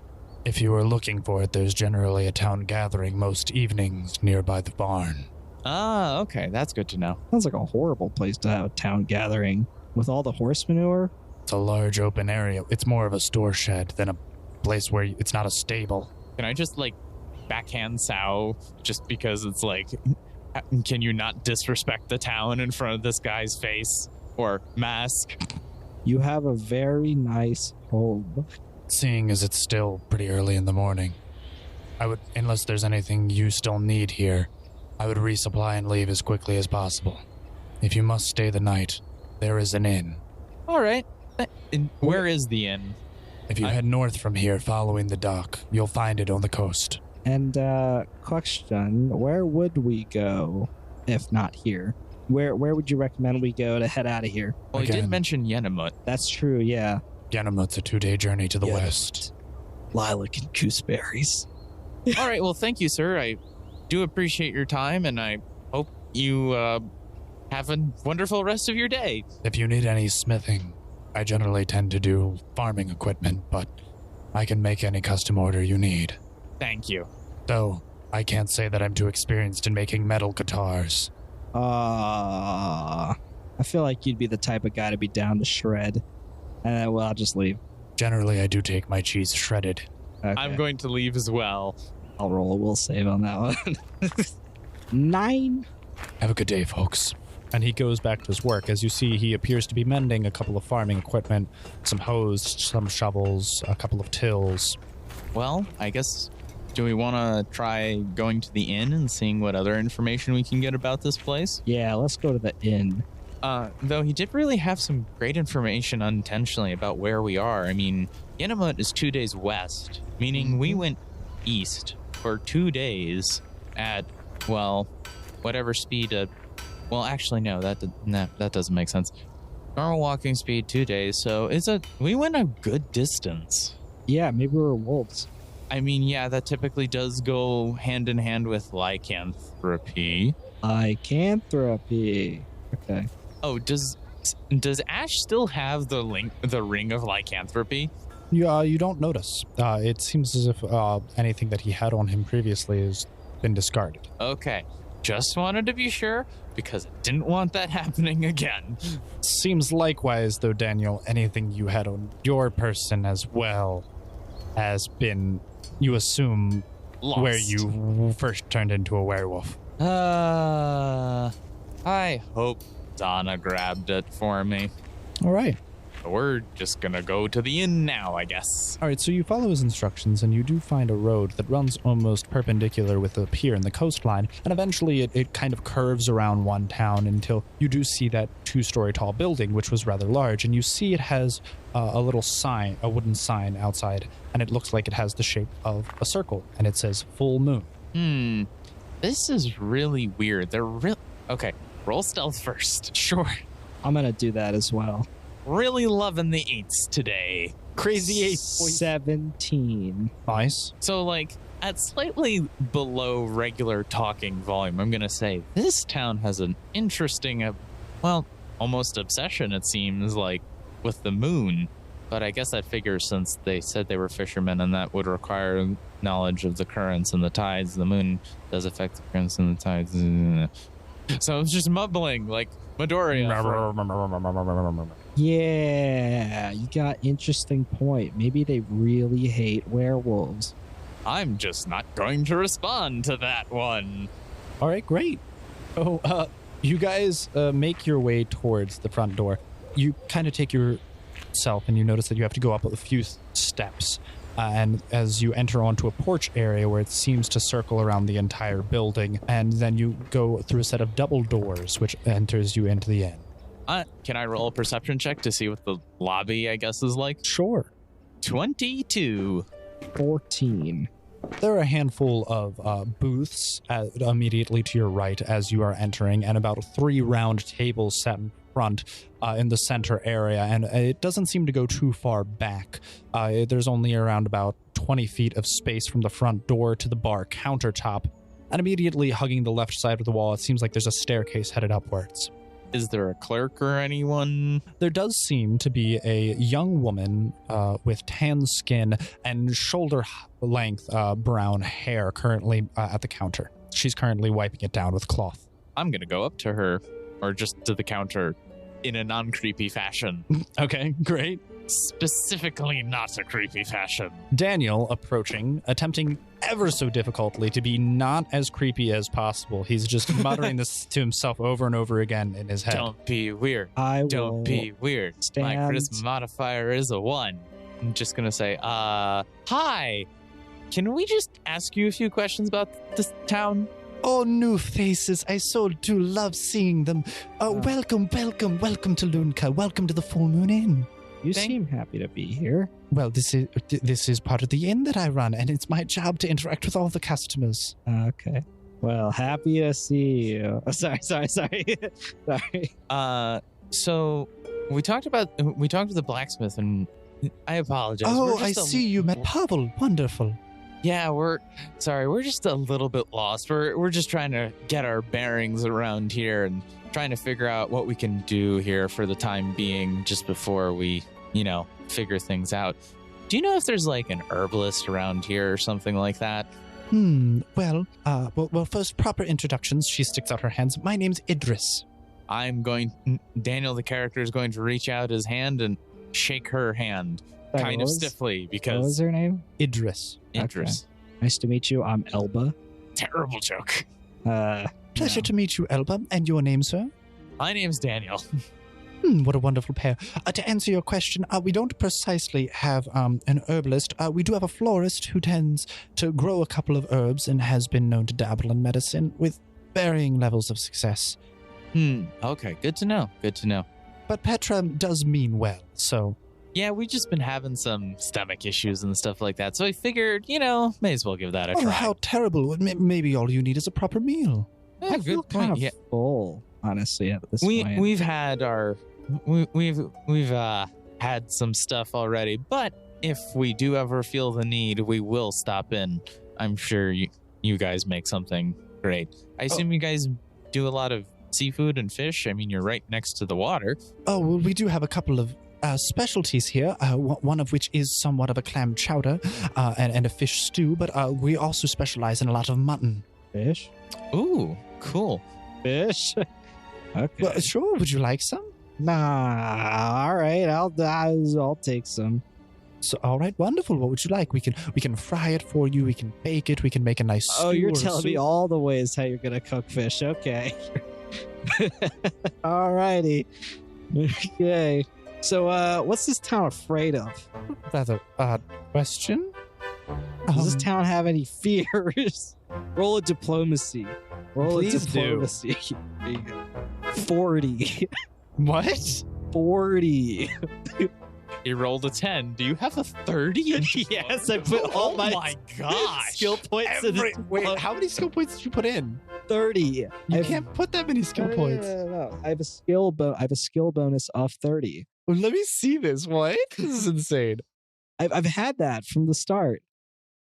If you were looking for it, there's generally a town gathering most evenings nearby the barn. Ah, okay. That's good to know. Sounds like a horrible place to have a town gathering with all the horse manure. It's a large open area. It's more of a store shed than a place where it's not a stable. Can I just, like, backhand Sao just because it's like, can you not disrespect the town in front of this guy's face or mask? You have a very nice home. Seeing as it's still pretty early in the morning, I would, unless there's anything you still need here, I would resupply and leave as quickly as possible. If you must stay the night, there is an inn. All right. And where is the inn? If you head north from here following the dock, you'll find it on the coast. And question, where would we go if not here? Where would you recommend we go to head out of here? Well, Again, he did mention Yenamut. That's true, yeah. Yenamut's a 2-day journey to the west. Lilac and gooseberries. All right. Well, thank you, sir. I do appreciate your time, and I hope you have a wonderful rest of your day. If you need any smithing, I generally tend to do farming equipment, but I can make any custom order you need. Thank you. Though, I can't say that I'm too experienced in making metal guitars. I feel like you'd be the type of guy to be down to shred. And well, I'll just leave. Generally, I do take my cheese shredded. Okay. I'm going to leave as well. I'll roll a will save on that one. 9. Have a good day, folks. And he goes back to his work. As you see, he appears to be mending a couple of farming equipment, some hoes, some shovels, a couple of tills. Well, I guess, do we want to try going to the inn and seeing what other information we can get about this place? Yeah, let's go to the inn. Though he did really have some great information unintentionally about where we are. I mean, Yenamut is 2 days west, meaning we went east for 2 days at, well, whatever speed. Well, actually, no, that doesn't make sense. Normal walking speed, 2 days. So we went a good distance. Yeah, maybe we're wolves. I mean, yeah, that typically does go hand in hand with lycanthropy. Lycanthropy. Okay. Oh, does Ash still have the ring of lycanthropy? You don't notice. It seems as if anything that he had on him previously has been discarded. Okay. Just wanted to be sure, because I didn't want that happening again. Seems likewise, though, Daniel, anything you had on your person as well has been, you assume, Lost. where you first turned into a werewolf. I hope Donna grabbed it for me. All right. We're just gonna go to the inn now, I guess. All right, so you follow his instructions, and you do find a road that runs almost perpendicular with the pier and the coastline, and eventually it kind of curves around one town until you do see that 2-story tall building, which was rather large, and you see it has a little sign, a wooden sign outside, and it looks like it has the shape of a circle, and it says full moon. This is really weird. Okay, roll stealth first. Sure. I'm going to do that as well. Really loving the 8s today. Crazy 8. 17. Nice. So, like, at slightly below regular talking volume, I'm going to say this town has an interesting, almost obsession, it seems like, with the moon. But I guess that figures since they said they were fishermen, and that would require knowledge of the currents and the tides. The moon does affect the currents and the tides. So I was just mumbling like Midoriya. Yeah, you got interesting point. Maybe they really hate werewolves. I'm just not going to respond to that one. All right, great. Oh, you guys make your way towards the front door. You kind of take yourself and you notice that you have to go up a few steps. and as you enter onto a porch area where it seems to circle around the entire building, and then you go through a set of double doors, which enters you into the inn. Can I roll a perception check to see what the lobby, I guess, is like? Sure. 22. 14. There are a handful of booths immediately to your right as you are entering, and about 3 round tables set in front in the center area, and it doesn't seem to go too far back. There's only around about 20 feet of space from the front door to the bar countertop, and immediately hugging the left side of the wall, it seems like there's a staircase headed upwards. Is there a clerk or anyone? There does seem to be a young woman with tan skin and shoulder-length brown hair currently at the counter. She's currently wiping it down with cloth. I'm going to go up to her, or just to the counter, in a non-creepy fashion. Okay, great. Specifically not a creepy fashion. Daniel approaching, attempting ever so difficultly to be not as creepy as possible. He's just muttering this to himself over and over again in his head. Don't be weird. Don't be weird. My charisma modifier is a 1. I'm just going to say, hi. Can we just ask you a few questions about this town? Oh, new faces. I so do love seeing them. Welcome to Lunka. Welcome to the Full Moon Inn. You seem happy to be here. Well, this is part of the inn that I run, and it's my job to interact with all the customers. Okay. Well, happy to see you. Oh, sorry. Sorry. So we talked with the blacksmith, and I apologize. Oh, I see you met Pavel. Wonderful. Yeah, we're just a little bit lost. We're just trying to get our bearings around here and trying to figure out what we can do here for the time being, just before we, figure things out. Do you know if there's like an herbalist around here or something like that? Well, first, proper introductions. She sticks out her hands. My name's Idris. Daniel, the character, is going to reach out his hand and shake her hand kind of stiffly because... What was her name? Idris. Idris. Okay. Nice to meet you. I'm Elba. Terrible joke. Pleasure to meet you, Elba. And your name, sir? My name's Daniel. What a wonderful pair. To answer your question, we don't precisely have an herbalist. We do have a florist who tends to grow a couple of herbs and has been known to dabble in medicine with varying levels of success. Okay, good to know. But Petra does mean well, so... Yeah, we've just been having some stomach issues and stuff like that, so I figured, may as well give that a try. Oh, how terrible. Maybe all you need is a proper meal. I feel kind of full, honestly, at this point. We've had we've had some stuff already, but if we do ever feel the need, we will stop in. I'm sure you guys make something great. I assume you guys do a lot of seafood and fish. I mean, you're right next to the water. Oh, well, we do have a couple of specialties here, one of which is somewhat of a clam chowder and a fish stew, but we also specialize in a lot of mutton. Fish? Ooh, cool. Fish? Okay. Well, sure. Would you like some? Nah. All right. I'll take some. So, all right, wonderful. What would you like? We can fry it for you. We can bake it. We can make a nice stew. Oh, you're telling me all the ways how you're gonna cook fish. Okay. All righty. Okay. So, what's this town afraid of? Rather odd question. Does this town have any fears? Roll a diplomacy. Please do. There you go. 40. What? 40. You rolled a 10. Do you have a 30? Yes, I put all my gosh. skill points in it. Wait, how many skill points did you put in? 30. You can't put that many skill points. No. I have a skill bonus of 30. Well, let me see this. What? This is insane. I've had that from the start.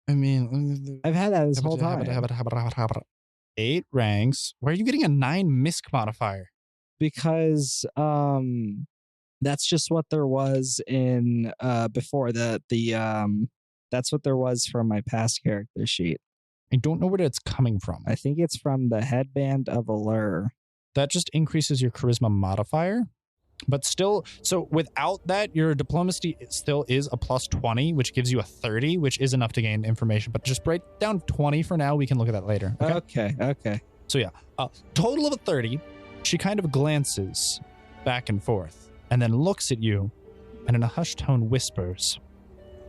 I mean, I've had that this whole time. 8 ranks. Where are you getting a 9 misc modifier? Because that's just what there was in before that's what there was from my past character sheet. I don't know where it's coming from. I think it's from the headband of Allure. That just increases your charisma modifier. But still, so without that, your diplomacy still is a plus 20, which gives you a 30, which is enough to gain information. But just break down 20 for now. We can look at that later. Okay. So yeah, total of a 30. She kind of glances back and forth and then looks at you and in a hushed tone whispers,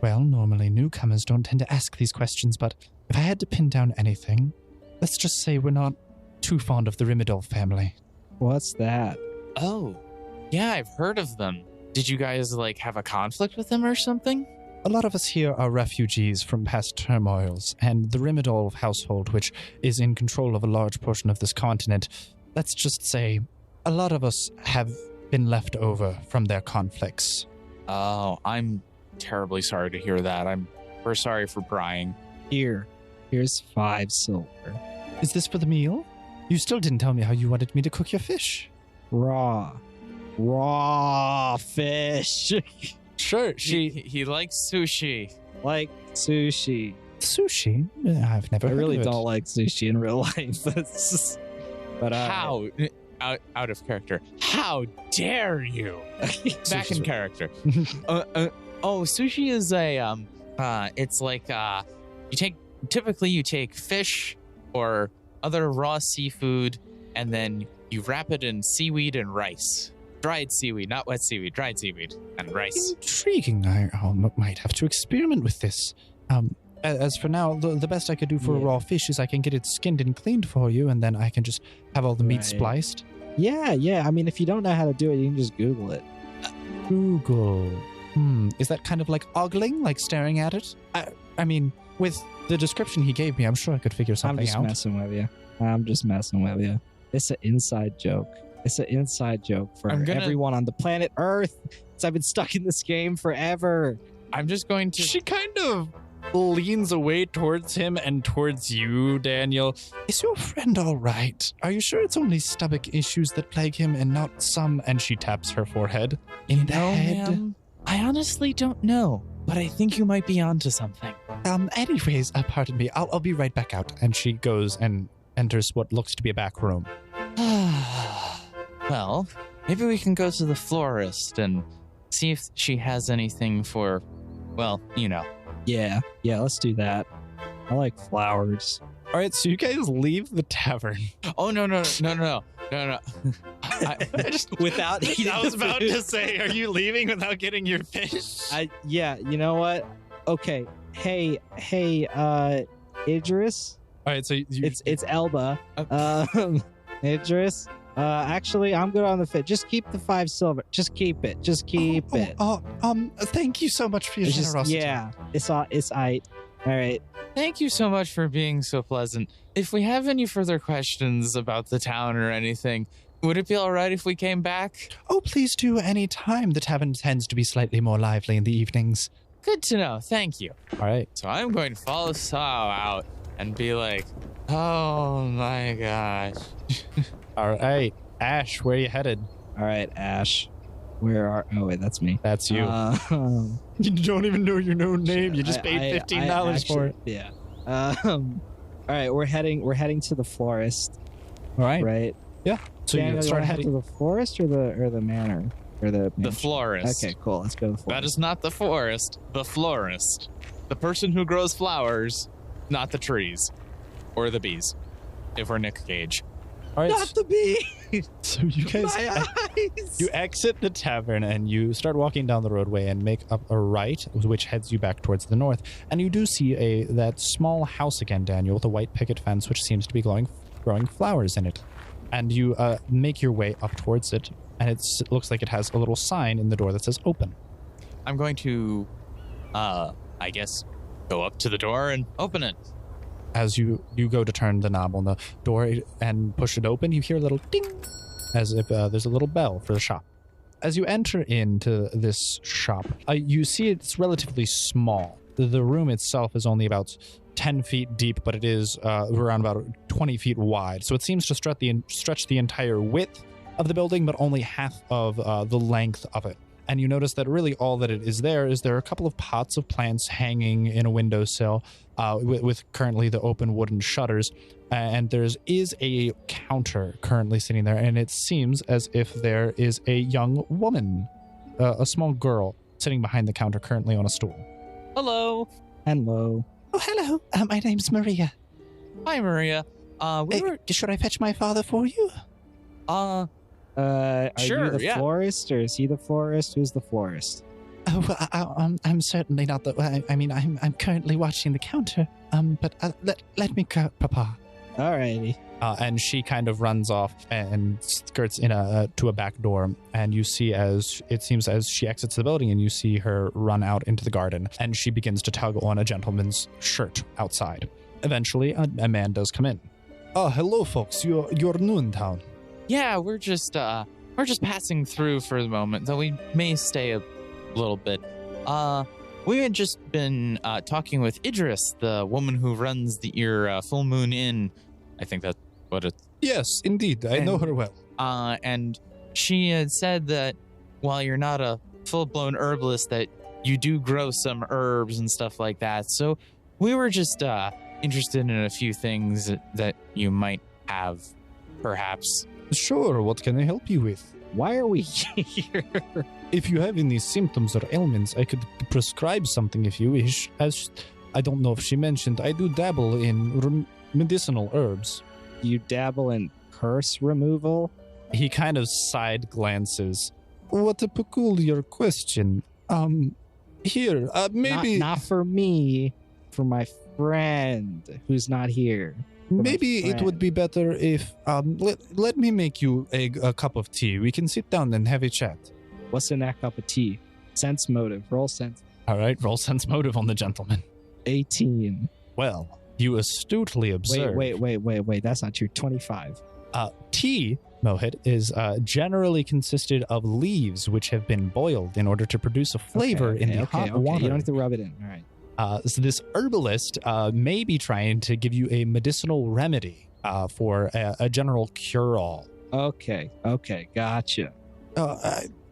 Well, normally newcomers don't tend to ask these questions, but if I had to pin down anything, let's just say we're not too fond of the Rimidol family. What's that? Oh, yeah, I've heard of them. Did you guys, have a conflict with them or something? A lot of us here are refugees from past turmoils, and the Rimidol household, which is in control of a large portion of this continent, let's just say a lot of us have been left over from their conflicts. Oh, I'm terribly sorry to hear that. We're sorry for prying. Here's 5 silver. Is this for the meal? You still didn't tell me how you wanted me to cook your fish. Raw fish. Sure, He likes sushi. Like sushi. Sushi? I've never I heard really of it. don't like sushi in real life. But How? Out of character. How dare you? Back in character. Sushi is it's like you take fish or other raw seafood and then you wrap it in seaweed and rice. Dried seaweed, not wet seaweed, dried seaweed and rice. Intriguing. I might have to experiment with this. As for now, the best I could do for a raw fish is I can get it skinned and cleaned for you, and then I can just have all the meat spliced. Yeah. I mean, if you don't know how to do it, you can just Google it. Google. Is that kind of like ogling, like staring at it? I mean, with the description he gave me, I'm sure I could figure something out. I'm just messing with you. It's an inside joke. It's an inside joke for everyone on the planet Earth. I've been stuck in this game forever. I'm just going to... She kind of leans away towards him and towards you, Daniel. Is your friend all right? Are you sure it's only stomach issues that plague him and not some... And she taps her forehead. In the head? Ma'am, I honestly don't know, but I think you might be onto something. Anyways, pardon me. I'll be right back out. And she goes and enters what looks to be a back room. Well, maybe we can go to the florist and see if she has anything for, well, you know. Yeah, let's do that. I like flowers. All right, so you guys leave the tavern. Oh, no. I just Without eating I was the about food. to say, are you leaving without getting your fish? Yeah, you know what? Okay. Hey, Idris. All right, so It's Elba. Idris. Actually, I'm good on the fit. Just keep the 5 silver. Just keep it. Thank you so much for your generosity. It's aight. All right. Thank you so much for being so pleasant. If we have any further questions about the town or anything, would it be all right if we came back? Oh, please do any time. The tavern tends to be slightly more lively in the evenings. Good to know. Thank you. all right. So I'm going to follow Saw out and be like, oh my gosh. All right, Ash, where are you headed? All right, Ash. Oh, wait, that's me. That's you. You don't even know your own name. You just paid $15 for it. Yeah. All right, we're heading to the florist. All right. Right. Yeah. So Daniel, you start head to heading. the florist or the manor or the Florist. Okay, cool. Let's go to the florist. That is not the forest, the florist. The person who grows flowers, not the trees. Or the bees. If we're Nick Cage. All right. Not the bee. So you guys, My eyes. you exit the tavern and you start walking down the roadway and make up a right, which heads you back towards the north. And you do see that small house again, Daniel, with a white picket fence, which seems to be growing flowers in it. And you make your way up towards it, and it looks like it has a little sign in the door that says open. I'm going to, I guess, go up to the door and open it. As you go to turn the knob on the door and push it open, you hear a little ding, as if there's a little bell for the shop. As you enter into this shop, you see it's relatively small. The room itself is only about 10 feet deep, but it is around about 20 feet wide. So it seems to stretch the entire width of the building, but only half of the length of it. And you notice that really all that it is there are a couple of pots of plants hanging in a windowsill with currently the open wooden shutters. And there is a counter currently sitting there, and it seems as if there is a young woman, a small girl, sitting behind the counter currently on a stool. Hello. Hello. Oh, hello. My name's Maria. Hi, Maria. Should I fetch my father for you? Are Sure, you the yeah. florist, or is he the florist? Who's the florist? I'm certainly not the. I mean, I'm currently watching the counter. But let me go, Papa. Alrighty. And she kind of runs off and skirts in to a back door. And you see, as it seems, as she exits the building, and you see her run out into the garden, and she begins to tug on a gentleman's shirt outside. Eventually, a man does come in. Oh, hello, folks. You're new in town. Yeah, we're just passing through for the moment, though we may stay a little bit. We had just been talking with Idris, the woman who runs your Full Moon Inn. I think that's what it. Yes, indeed. I know her well. And she had said that while you're not a full-blown herbalist, that you do grow some herbs and stuff like that. So we were just interested in a few things that you might have, perhaps. Sure, what can I help you with? Why are we here? If you have any symptoms or ailments, I could prescribe something if you wish. As I don't know if she mentioned, I do dabble in medicinal herbs. You dabble in curse removal? He kind of side glances. What a peculiar question. Here, maybe... Not for me, for my friend who's not here. Maybe it would be better if let me make you a cup of tea. We can sit down and have a chat. What's in that cup of tea? Sense motive. Roll sense. All right, roll sense motive on the gentleman. 18. Well, you astutely observe. Wait. That's not true. 25. Tea, Mohit, is generally consisted of leaves which have been boiled in order to produce a flavor in the hot water. You don't have to rub it in. All right. So this herbalist may be trying to give you a medicinal remedy for a general cure-all. Okay, gotcha.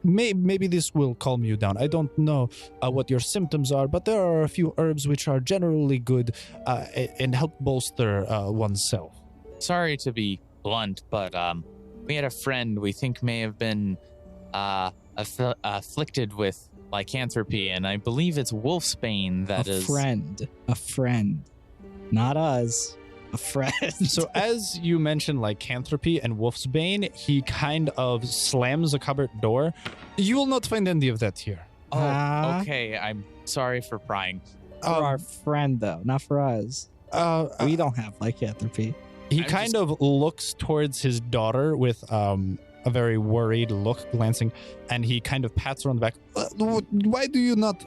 Maybe this will calm you down. I don't know what your symptoms are, but there are a few herbs which are generally good and help bolster oneself. Sorry to be blunt, but we had a friend we think may have been afflicted with lycanthropy, and I believe it's wolfsbane that is... A friend. Not us. A friend. So as you mentioned lycanthropy and wolfsbane, he kind of slams a cupboard door. You will not find any of that here. Oh, okay. I'm sorry for prying. For our friend, though, not for us. We don't have lycanthropy. He kind of looks towards his daughter with a very worried look, glancing, and he kind of pats her on the back. Why do you not,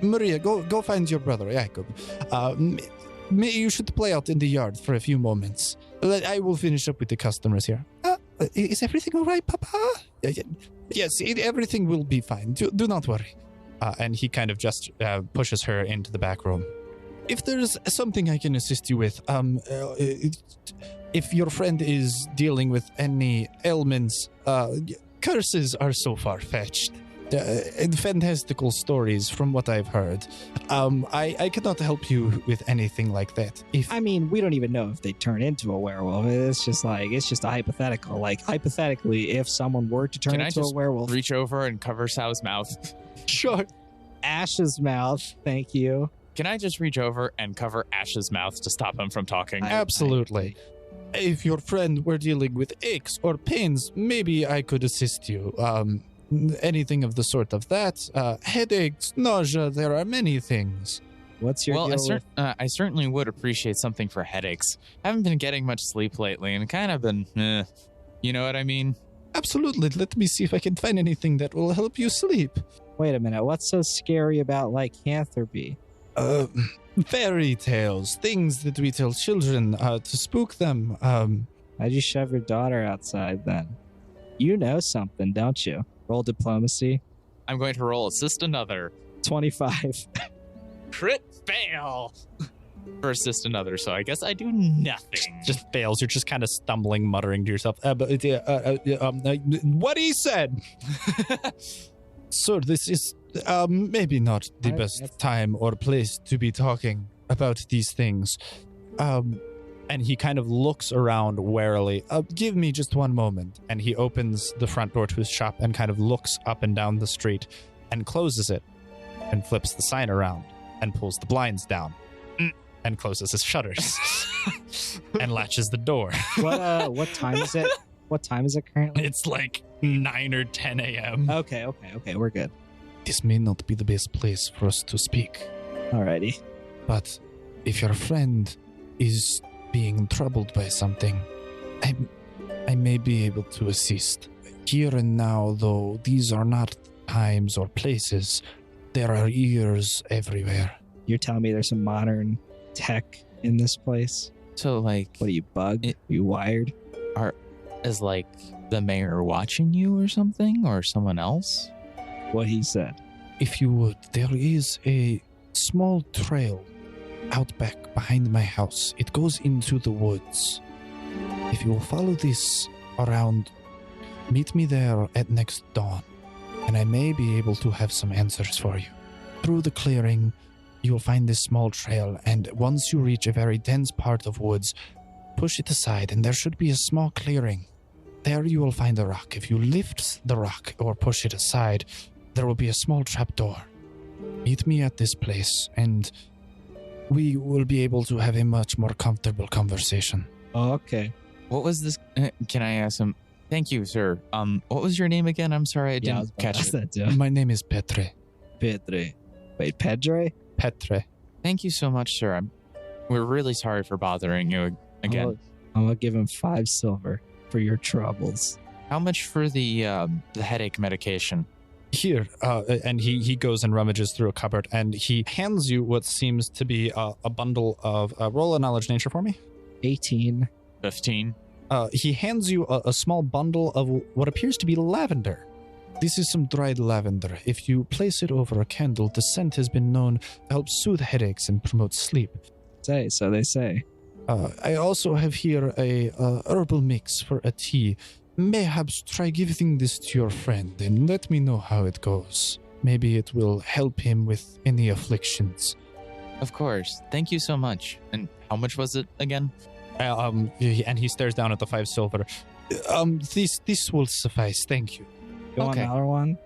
Maria? Go find your brother, Jacob. You should play out in the yard for a few moments. I will finish up with the customers here. Is everything all right, Papa? Yes, everything will be fine. Do not worry. And he kind of just pushes her into the back room. If there's something I can assist you with, if your friend is dealing with any ailments, curses are so far-fetched. And fantastical stories from what I've heard. I cannot help you with anything like that. I mean, we don't even know if they turn into a werewolf. It's just a hypothetical. Like, hypothetically, if someone were to turn into a werewolf. Reach over and cover Sal's mouth? Sure. Ash's mouth, thank you. Can I just reach over and cover Ash's mouth to stop him from talking? Absolutely. If your friend were dealing with aches or pains, maybe I could assist you. Anything of the sort of that. Headaches, nausea, there are many things. What's your deal with? I certainly would appreciate something for headaches. I haven't been getting much sleep lately and kind of been, you know what I mean? Absolutely. Let me see if I can find anything that will help you sleep. Wait a minute. What's so scary about lycanthropy? Fairy tales, things that we tell children to spook them. Why'd you shove your daughter outside then? You know something, don't you? Roll diplomacy. I'm going to roll assist another. 25. Crit fail for assist another, so I guess I do nothing. Just fails. You're just kind of stumbling, muttering to yourself. What he said. Sir, this is maybe not the best time or place to be talking about these things. And he kind of looks around warily. Give me just one moment. And he opens the front door to his shop and kind of looks up and down the street and closes it and flips the sign around and pulls the blinds down and closes his shutters and latches the door. What time is it? What time is it currently? It's like 9 or 10 a.m. Okay, we're good. this may not be the best place for us to speak. Alrighty. But if your friend is being troubled by something, I may be able to assist. Here and now, though, these are not times or places. There are ears everywhere. You're telling me there's some modern tech in this place? So, like, What are you, bugged? It- Are you wired? is like the mayor watching you or something, or someone else? What he said. If you would, there is a small trail out back behind my house. It goes into the woods. If you will follow this around, meet me there at next dawn, and I may be able to have some answers for you. Through the clearing, you will find this small trail, and once you reach a very dense part of woods, push it aside, and there should be a small clearing. There you will find a rock. If you lift the rock or push it aside, there will be a small trapdoor. Meet me at this place, and we will be able to have a much more comfortable conversation. Oh, okay. What was this? Can I ask him? Thank you, sir. What was your name again? I'm sorry, I Yeah, I was didn't about to catch ask it. that too. My name is Petre. Pedre. Wait, Pedre? Petre. Thank you so much, sir. We're really sorry for bothering you again. I'm gonna give him 5 silver for your troubles. How much for the headache medication? Here, and he goes and rummages through a cupboard, and he hands you what seems to be a bundle of roll a knowledge nature for me. 18. 15. He hands you a small bundle of what appears to be lavender. This is some dried lavender. If you place it over a candle, the scent has been known to help soothe headaches and promote sleep. So they say. I also have here a herbal mix for a tea. Mayhaps try giving this to your friend and let me know how it goes. Maybe it will help him with any afflictions. Of course. Thank you so much. And how much was it again? And he stares down at the 5 silver. This will suffice. Thank you. You want Okay. another one?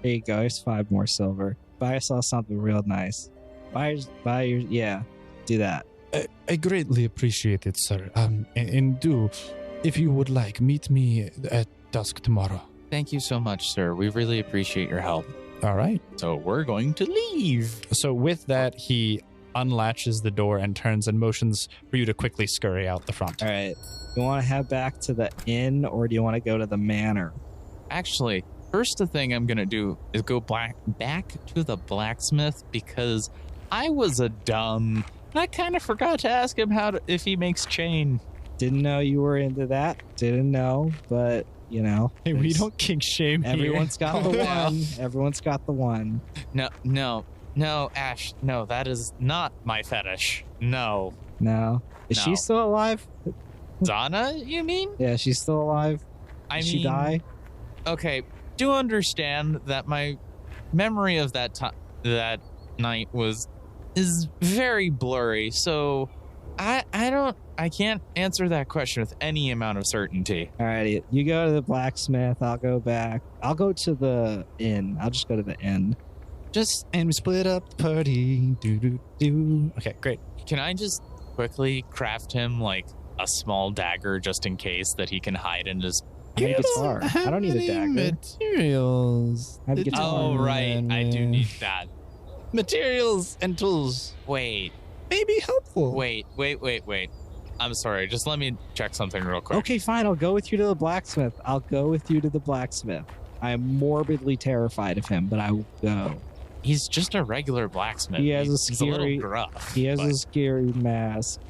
There you go. Here's 5 more silver. Buy yourself something real nice. Yeah. Do that. I greatly appreciate it, sir. And do, if you would like, meet me at dusk tomorrow. Thank you so much, sir. We really appreciate your help. All right. So we're going to leave. So with that, he unlatches the door and turns and motions for you to quickly scurry out the front. All right. You want to head back to the inn, or do you want to go to the manor? Actually, first the thing I'm going to do is go back to the blacksmith, because I was a dumb. I kind of forgot to ask him if he makes chain. Didn't know you were into that. Didn't know, but you know. Hey, we there's- don't kink shame here. Everyone's got the Oh, no. one. Everyone's got the one. No, Ash. No, that is not my fetish. No. No. Is she No. still alive? Zana, you mean? Yeah, she's still alive. I Did mean, she die? Okay, do understand that my memory of that night is very blurry, so I can't answer that question with any amount of certainty. Alrighty, you go to the blacksmith. I'll go back. I'll go to the inn. I'll just go to the inn. And we split up the party. Do. Okay, great. Can I just quickly craft him like a small dagger just in case that he can hide in his... I have a guitar. I don't need a dagger. Materials. I have a guitar. Oh, right. I do need that. Materials and tools Wait. may be helpful. Wait. I'm sorry. Just let me check something real quick. Okay, fine. I'll go with you to the blacksmith. I am morbidly terrified of him, but I will go. He's just a regular blacksmith. He has a He's a little scary- gruff. He has but- a scary mask.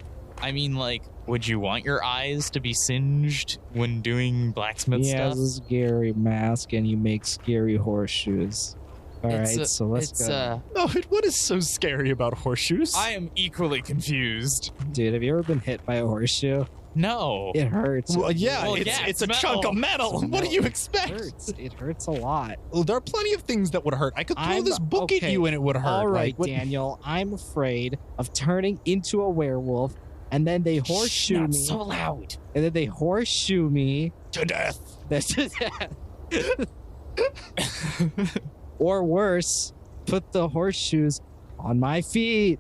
I mean, like, would you want your eyes to be singed when doing blacksmith He stuff? has a scary mask, and he makes scary horseshoes. All right, so let's go. No, what is so scary about horseshoes? I am equally confused. Dude, have you ever been hit by a horseshoe? No. It hurts. Well, yeah, Well, it's, yeah, it's it's a chunk of metal. metal. What do you It expect? hurts. It hurts a lot. Well, there are plenty of things that would hurt. I could throw I'm- this book at okay. you and it would hurt. All right, Like, what- Daniel, I'm afraid of turning into a werewolf, and then they horseshoe Not me, so loud. and then they horseshoe me. to death. That's or worse, put the horseshoes on my feet.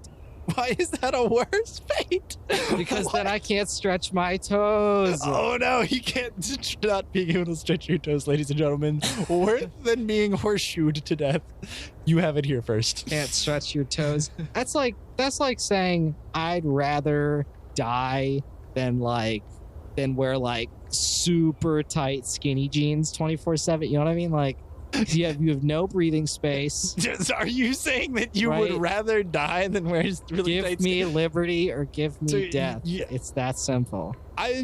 Why is that a worse fate? Because then I can't stretch my toes. Oh no, you can't not being able to stretch your toes, ladies and gentlemen. Worse than being horseshoed to death. You have it here first. Can't stretch your toes. That's like saying I'd rather die than wear like super tight skinny jeans 24/7. You know what I mean? Like you have no breathing space. Are you saying that you would rather die than wear really tight Give me liberty or give me death. Yeah. It's that simple. I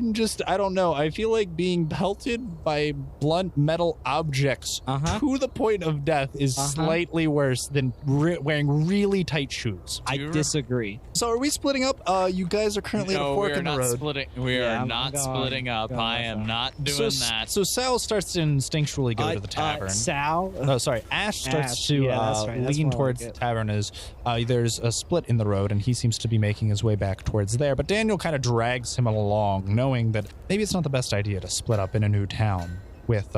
don't know. I feel like being pelted by blunt metal objects to the point of death is slightly worse than wearing really tight shoes. I disagree. So are we splitting up? You guys are currently at a fork in the road. We are not splitting up. I am not doing that. So Sal starts to instinctually go to the tavern. Ash starts to lean towards the tavern as there's a split in the road, and he seems to be making his way back towards there. But Daniel kind of drags him along, knowing that maybe it's not the best idea to split up in a new town with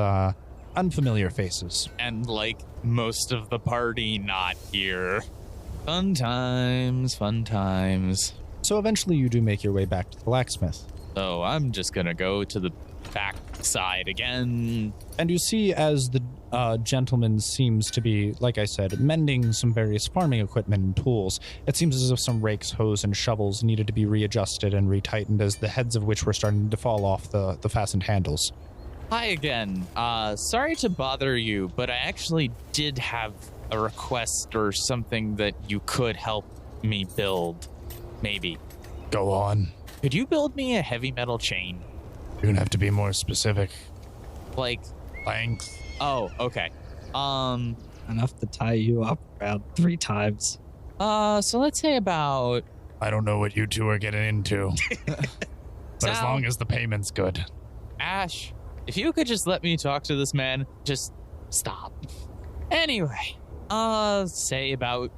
unfamiliar faces. And like most of the party not here. Fun times, fun times. So eventually you do make your way back to the blacksmith. So I'm just gonna go to the back side again. And you see as the gentleman seems to be, like I said, mending some various farming equipment and tools. It seems as if some rakes, hoes, and shovels needed to be readjusted and retightened, as the heads of which were starting to fall off the fastened handles. Hi again. Sorry to bother you, but I actually did have a request or something that you could help me build. Maybe. Go on. Could you build me a heavy metal chain? You're gonna have to be more specific. Like length. Oh, okay. Enough to tie you up around 3 times. So let's say about... I don't know what you two are getting into. But as long as the payment's good. Ash, if you could just let me talk to this man, just stop. Anyway, say about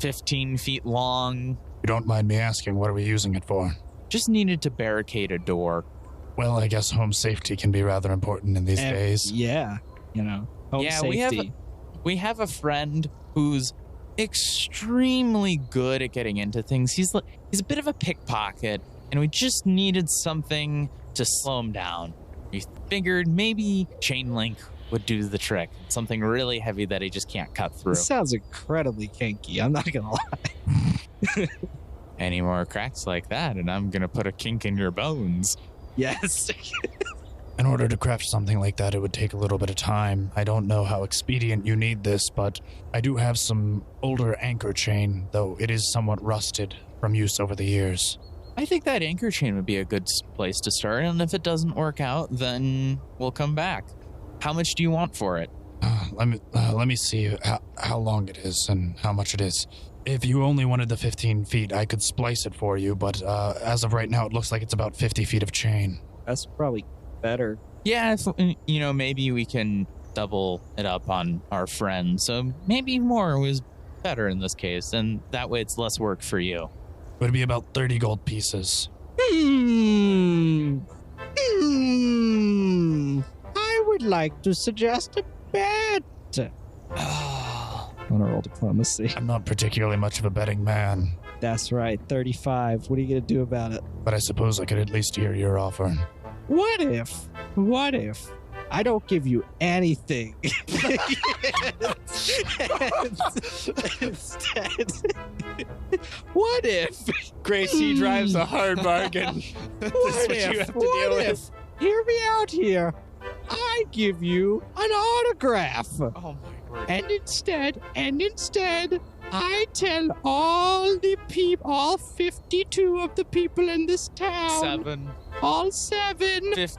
15 feet long. You don't mind me asking, what are we using it for? Just needed to barricade a door. Well, I guess home safety can be rather important in these days. Yeah, home safety. We have a friend who's extremely good at getting into things. He's a bit of a pickpocket, and we just needed something to slow him down. We figured maybe chain link would do the trick. Something really heavy that he just can't cut through. This sounds incredibly kinky. I'm not gonna lie. Any more cracks like that, and I'm gonna put a kink in your bones. Yes. In order to craft something like that, it would take a little bit of time. I don't know how expedient you need this, but I do have some older anchor chain, though it is somewhat rusted from use over the years. I think that anchor chain would be a good place to start, and if it doesn't work out, then we'll come back. How much do you want for it? Let me see how long it is and how much it is. If you only wanted the 15 feet, I could splice it for you, but as of right now, it looks like it's about 50 feet of chain. That's probably better. Yeah, maybe we can double it up on our friend. So maybe more was better in this case, and that way it's less work for you. It would be about 30 gold pieces. I would like to suggest a bet. I'm gonna roll diplomacy. I'm not particularly much of a betting man. That's right, 35. What are you gonna do about it? But I suppose I could at least hear your offer. What if I don't give you anything? Instead, what if Gracie drives a hard bargain? What if? Hear me out here. I give you an autograph. Oh my word. And instead, I tell all 52 of the people in this town. All 57 of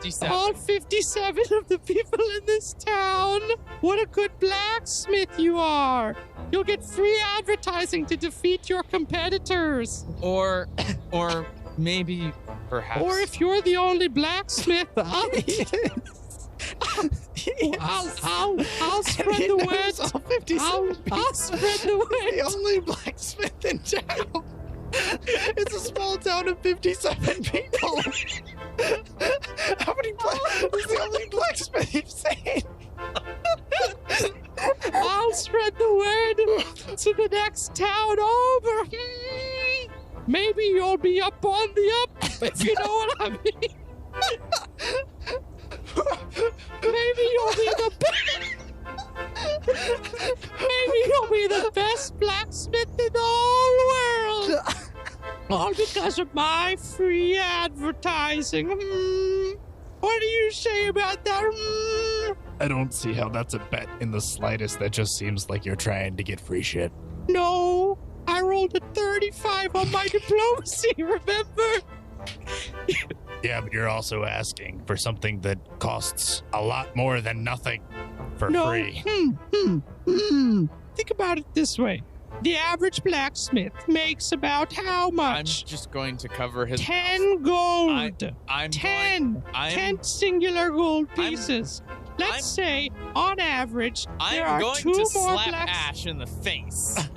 the people in this town. What a good blacksmith you are. You'll get free advertising to defeat your competitors. Or maybe, perhaps. Or if you're the only blacksmith, I'll spread the word. I'll spread the word. The only blacksmith in town. It's a small town of 57 people. How many It's the only blacksmith you've seen. I'll spread the word to the next town over. maybe you'll be up on the up, if you know what I mean. Maybe you'll be the best blacksmith in the whole world. All because of my free advertising. What do you say about that? I don't see how that's a bet in the slightest. That just seems like you're trying to get free shit. No, I rolled a 35 on my diplomacy, remember? Yeah, but you're also asking for something that costs a lot more than nothing for free. Think about it this way. The average blacksmith makes about how much? I'm just going to cover his 10 gold. I'm 10. 10 singular gold pieces. Let's say, on average, there are going 2 to more slap blacks. Ash in the face.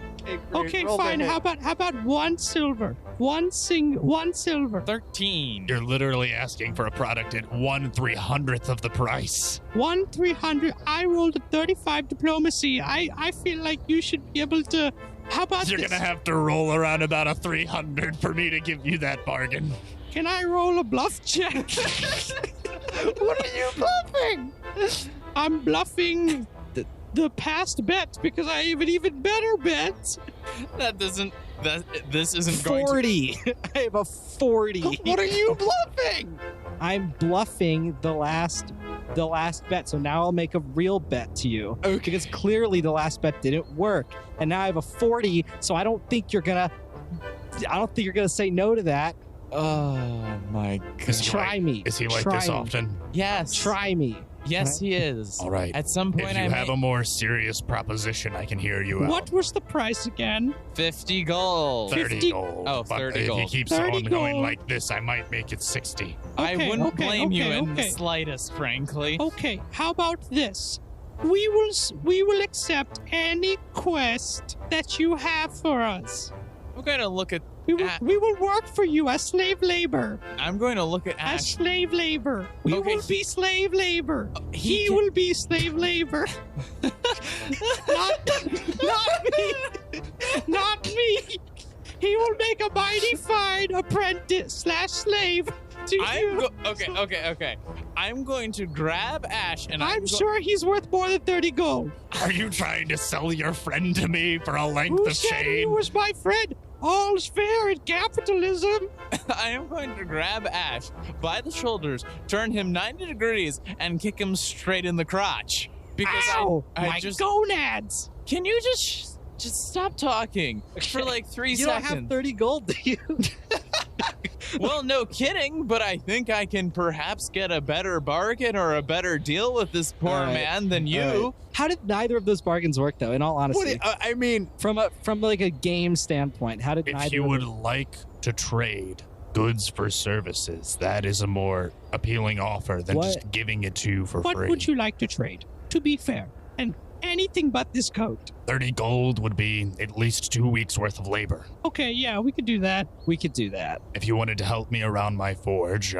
Okay, fine. How about 1 silver? One silver. 13. You're literally asking for a product at 1/300th of the price. 1/300. I rolled a 35 diplomacy. I feel like you should be able to. How about You're this? gonna have to roll around about a 300 for me to give you that bargain. Can I roll a bluff check? What are you bluffing? I'm bluffing the past bet because I have an even better bet. This isn't going to... 40. I have a 40. What are you bluffing? I'm bluffing the last bet, so now I'll make a real bet to you. Okay. Because clearly the last bet didn't work. And now I have a 40, so I don't think you're gonna say no to that. Oh my god. Try me. Is he like Try this me. often? Yes. Try me. Yes, he is. All right. At some point, If you have a more serious proposition, I can hear you out. What was the price again? 50 gold. 30 50 gold. Oh, But 30 if gold. he keeps 30 on going gold. like this, I might make it 60. I wouldn't blame you in the okay. slightest, frankly. Okay, how about this? We will accept any quest that you have for us. I'm going to look at... We will work for you as slave labor. I'm going to look at As Ash. slave labor. We Okay, will be slave labor. he He can- will be slave labor. not me. Not me. He will make a mighty fine apprentice / slave to you. Okay. I'm going to grab Ash and I'm sure he's worth more than 30 gold. Are you trying to sell your friend to me for a length Who of said he chain? was my friend? All's fair in capitalism. I am going to grab Ash by the shoulders, turn him 90 degrees, and kick him straight in the crotch. Because Ow! I My just... gonads. Can you just stop talking for like 3 You seconds? don't have 30 gold, do you? Well, no kidding, but I think I can perhaps get a better bargain or a better deal with this poor All right. man than you. All right. How did neither of those bargains work, though? In all honesty, I mean, from like a game standpoint, how did if neither? you of would them- like to trade goods for services, that is a more appealing offer than What- just giving it to you for What free. would you like to trade? To be fair, and anything but this coat. 30 gold would be at least 2 weeks worth of labor. Okay, yeah, we could do that. We could do that. If you wanted to help me around my forge,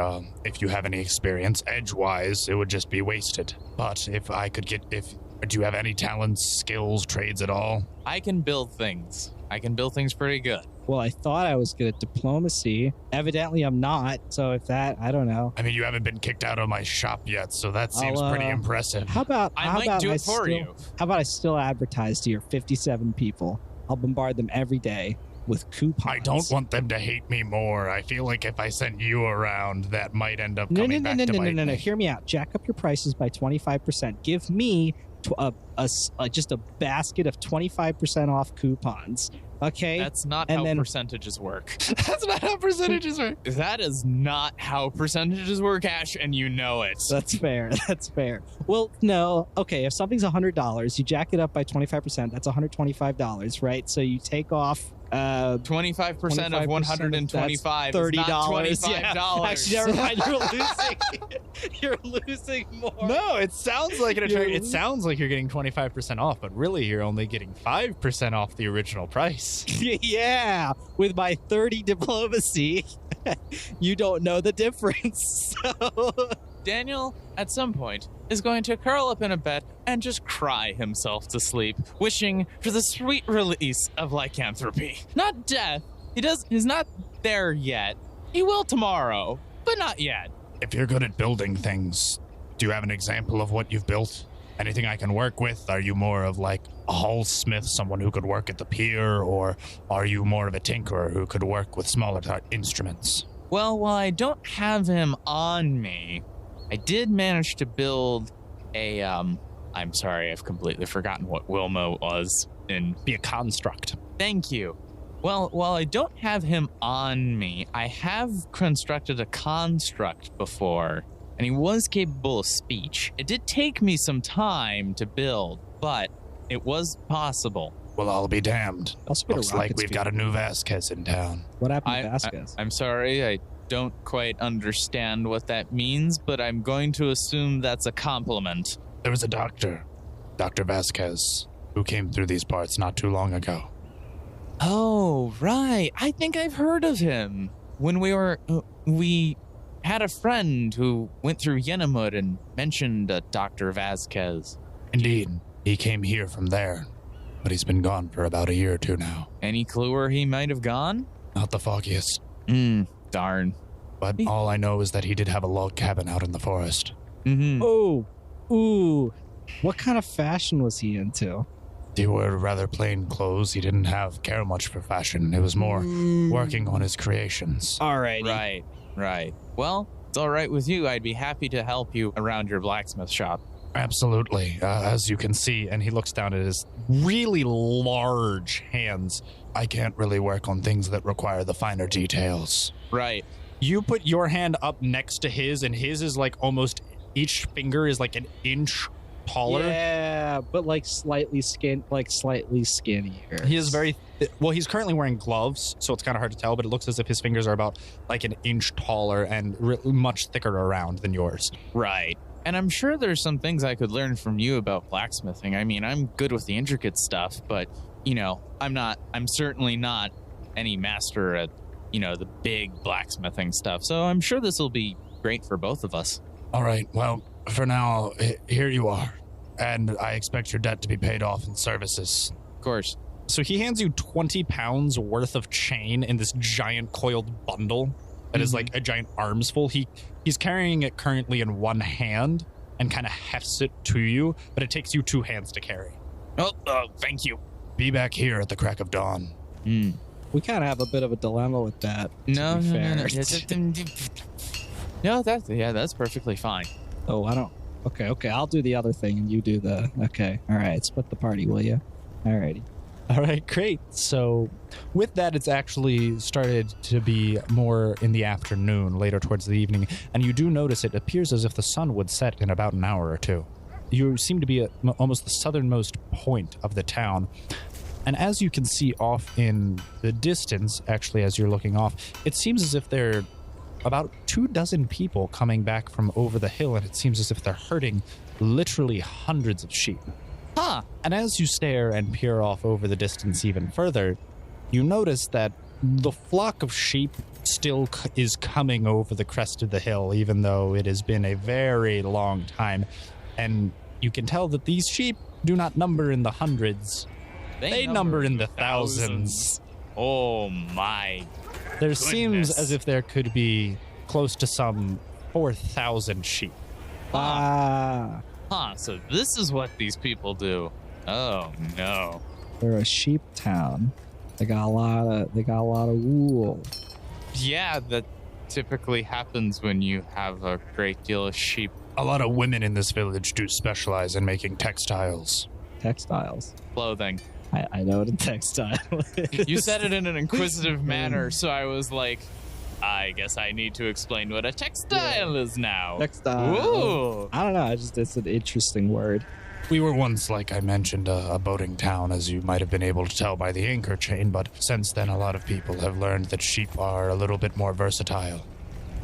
if you have any experience edge-wise, it would just be wasted. But if I could get, do you have any talents, skills, trades at all? I can build things. I can build things pretty good. Well, I thought I was good at diplomacy. Evidently, I'm not. So if that, I don't know. I mean, you haven't been kicked out of my shop yet, so that seems I'll, pretty impressive. How about I how might about do I it for still- you. How about I still advertise to your 57 people? I'll bombard them every day with coupons. I don't want them to hate me more. I feel like if I sent you around, that might end up No. coming back to bite me. Hear me out. Jack up your prices by 25%. Give me just a basket of 25% off coupons. Okay. That's not And how then- percentages work. That's not how percentages work. That is not how percentages work, Ash, and you know it. That's fair. That's fair. Well, no. Okay, if something's $100, you jack it up by 25%. That's $125, right? So you take off 25% of 125 $30. is not $25. Yeah. Actually, never mind. You're losing. You're losing more. No, it sounds like You're- it sounds like you're getting 25% off, but really you're only getting 5% off the original price. Yeah, with my 30 diplomacy, you don't know the difference. So Daniel, at some point, is going to curl up in a bed and just cry himself to sleep, wishing for the sweet release of lycanthropy. Not death, He's not there yet. He will tomorrow, but not yet. If you're good at building things, do you have an example of what you've built? Anything I can work with? Are you more of like a hullsmith, someone who could work at the pier, or are you more of a tinkerer who could work with smaller instruments? Well, while I don't have him on me, I did manage to build a, I'm sorry, I've completely forgotten what Wilmo was. Be a construct. Thank you. Well, while I don't have him on me, I have constructed a construct before, and he was capable of speech. It did take me some time to build, but it was possible. Well, I'll be damned. Looks like we've got a new Vasquez in town. What happened to Vasquez? I'm sorry, I don't quite understand what that means, but I'm going to assume that's a compliment. There was a doctor, Dr. Vasquez, who came through these parts not too long ago. Oh, right. I think I've heard of him. When we had a friend who went through Yenamud and mentioned Dr. Vasquez. Indeed. He came here from there, but he's been gone for about a year or two now. Any clue where he might have gone? Not the foggiest. Darn. But all I know is that he did have a log cabin out in the forest. Mm-hmm. Oh, ooh. What kind of fashion was he into? He wore rather plain clothes. He didn't care much for fashion. It was more working on his creations. All right. Right. Well, it's all right with you. I'd be happy to help you around your blacksmith shop. Absolutely. As you can see, And he looks down at his really large hands. I can't really work on things that require the finer details. Right. You put your hand up next to his, and his is like almost, each finger is like an inch taller. Yeah, but like slightly skinnier. He is very, well, he's currently wearing gloves, so it's kind of hard to tell, but it looks as if his fingers are about like an inch taller and much thicker around than yours. Right. And I'm sure there's some things I could learn from you about blacksmithing. I mean, I'm good with the intricate stuff, but, I'm certainly not any master at, the big blacksmithing stuff. So I'm sure this will be great for both of us. All right. Well, for now, here you are. And I expect your debt to be paid off in services. Of course. So he hands you 20 pounds worth of chain in this giant coiled bundle that is like a giant arms full. He's carrying it currently in one hand and kind of hefts it to you, but it takes you 2 hands to carry. Oh, thank you. Be back here at the crack of dawn. We kind of have a bit of a dilemma with that. No. No, that's perfectly fine. Oh, I don't. Okay. I'll do the other thing and you do the. Okay. All right. Split the party, will you? All righty. All right, great. So with that, it's actually started to be more in the afternoon, later towards the evening, and you do notice it appears as if the sun would set in about an hour or two. You seem to be at almost the southernmost point of the town, and as you can see off in the distance, actually as you're looking off, it seems as if there are about 24 people coming back from over the hill, and it seems as if they're herding literally hundreds of sheep. Huh. And as you stare and peer off over the distance even further, you notice that the flock of sheep still is coming over the crest of the hill, even though it has been a very long time. And you can tell that these sheep do not number in the hundreds. They number in the thousands. Oh my There goodness. seems as if there could be close to some 4,000 sheep. Huh, so this is what these people do. Oh no. They're a sheep town. They got a lot of wool. Yeah, that typically happens when you have a great deal of sheep. A lot of women in this village do specialize in making textiles. Textiles. Clothing. I know what a textile is. You said it in an inquisitive manner, so I was like, I guess I need to explain what a textile is now. Textile. Ooh. I don't know. It's an interesting word. We were once, like I mentioned, a boating town, as you might have been able to tell by the anchor chain, but since then a lot of people have learned that sheep are a little bit more versatile.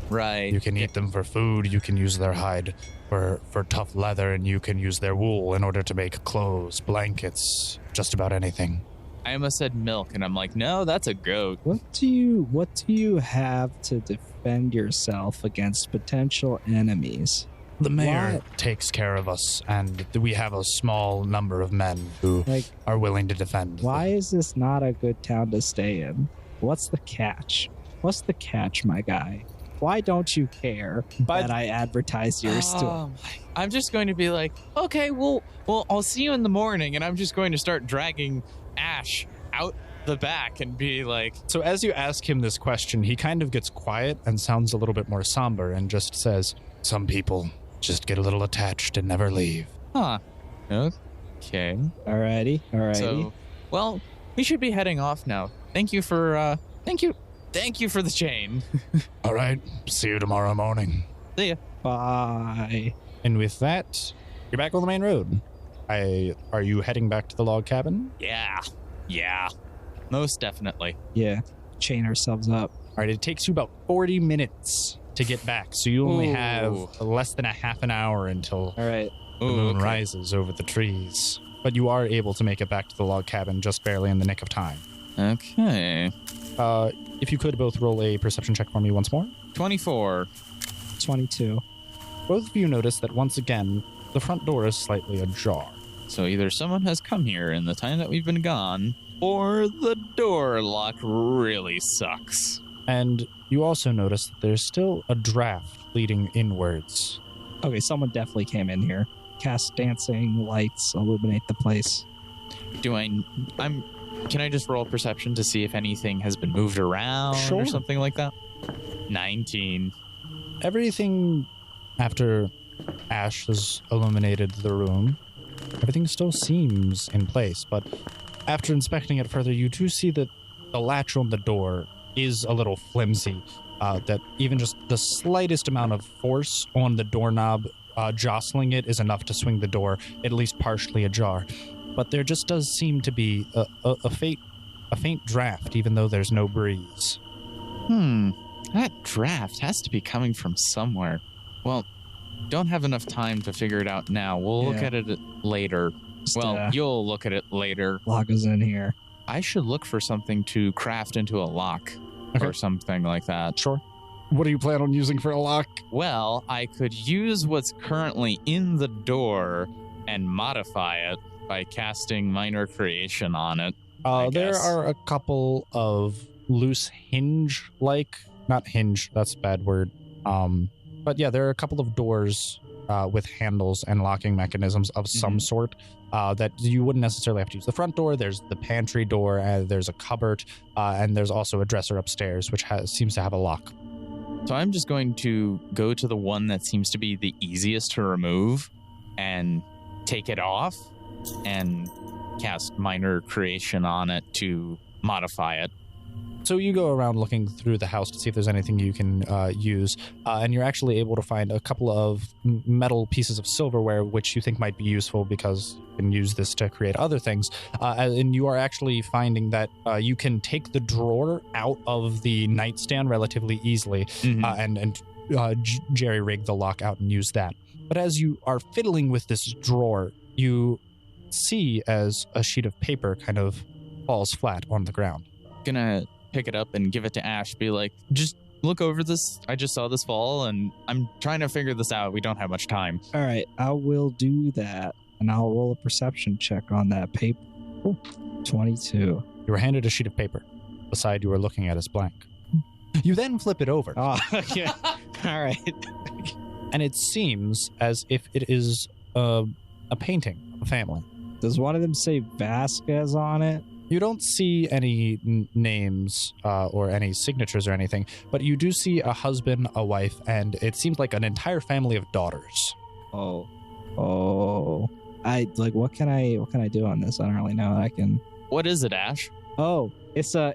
Right. You can eat them for food, you can use their hide for tough leather, and you can use their wool in order to make clothes, blankets, just about anything. I almost said milk, and I'm like, no, that's a goat. What do you have to defend yourself against potential enemies? The mayor What? takes care of us, and we have a small number of men who Like, are willing to defend. why is this not a good town to stay in? What's the catch? What's the catch, my guy? Why don't you care that I advertised your store? I'm just going to be like, okay, well, I'll see you in the morning, and I'm just going to start dragging Ash out the back and be like... So as you ask him this question, he kind of gets quiet and sounds a little bit more somber and just says, some people just get a little attached and never leave. Huh. Okay. Alrighty. So, well, we should be heading off now. Thank you for the chain. All right. See you tomorrow morning. See ya. Bye. And with that, you're back on the main road. Are you heading back to the log cabin? Yeah. Most definitely. Yeah. Chain ourselves up. All right. It takes you about 40 minutes to get back. So you only have less than a half an hour until All right. the moon rises over the trees. But you are able to make it back to the log cabin just barely in the nick of time. Okay. If you could both roll a perception check for me once more. 24. 22. Both of you notice that once again, the front door is slightly ajar. So either someone has come here in the time that we've been gone, or the door lock really sucks. And you also notice that there's still a draft leading inwards. Okay, someone definitely came in here. Cast dancing lights, illuminate the place. Can I just roll perception to see if anything has been moved around or something like that? 19. Everything after Ash has illuminated the room, everything still seems in place, but after inspecting it further, you do see that the latch on the door is a little flimsy, that even just the slightest amount of force on the doorknob jostling it is enough to swing the door at least partially ajar. But there just does seem to be a faint draft, even though there's no breeze. That draft has to be coming from somewhere. Well, don't have enough time to figure it out now. We'll look at it later. You'll look at it later. Lock us in here. I should look for something to craft into a lock or something like that. Sure. What do you plan on using for a lock? Well, I could use what's currently in the door and modify it by casting minor creation on it. There are a couple of loose not hinge, that's a bad word. But yeah, there are a couple of doors with handles and locking mechanisms of some sort that you wouldn't necessarily have to use. The front door, there's the pantry door, there's a cupboard, and there's also a dresser upstairs, which seems to have a lock. So I'm just going to go to the one that seems to be the easiest to remove and take it off and cast minor creation on it to modify it. So you go around looking through the house to see if there's anything you can use, and you're actually able to find a couple of metal pieces of silverware which you think might be useful because you can use this to create other things. And you are actually finding that you can take the drawer out of the nightstand relatively easily and jerry-rig the lock out and use that. But as you are fiddling with this drawer, you see as a sheet of paper kind of falls flat on the ground. Gonna pick it up and give it to Ash, be like, just look over this. I just saw this fall and I'm trying to figure this out. We don't have much time. All right, I will do that, and I'll roll a perception check on that paper. 22. You were handed a sheet of paper. The side you were looking at is blank. You then flip it over. Oh, yeah. All right. And it seems as if it is a painting of a family. Does one of them say Vasquez on it? You don't see any names or any signatures or anything, but you do see a husband, a wife, and it seems like an entire family of daughters. Oh. What can I do on this? I don't really know. I can. What is it, Ash? Oh, it's a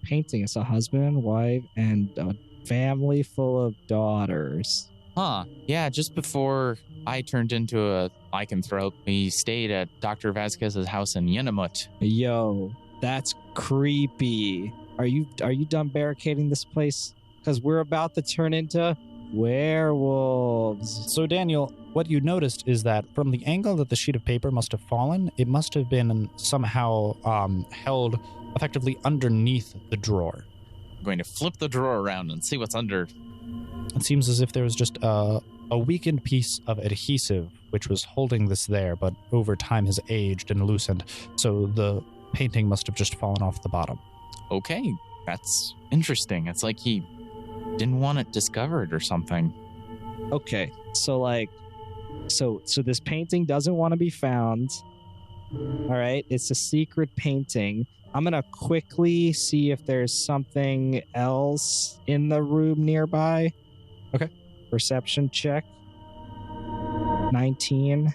painting. It's a husband, wife, and a family full of daughters. Huh. Yeah, just before I turned into a lycanthrope, we stayed at Dr. Vasquez's house in Yenamut. Yo, that's creepy. Are you done barricading this place? Because we're about to turn into werewolves. So, Daniel, what you noticed is that from the angle that the sheet of paper must have fallen, it must have been somehow held effectively underneath the drawer. I'm going to flip the drawer around and see what's under. It seems as if there was just a weakened piece of adhesive which was holding this there, but over time has aged and loosened, so the painting must have just fallen off the bottom. okay, that's interesting. It's like he didn't want it discovered or something. Okay, so this painting doesn't want to be found. All right, it's a secret painting. I'm gonna quickly see if there's something else in the room nearby. Okay. Perception check. 19.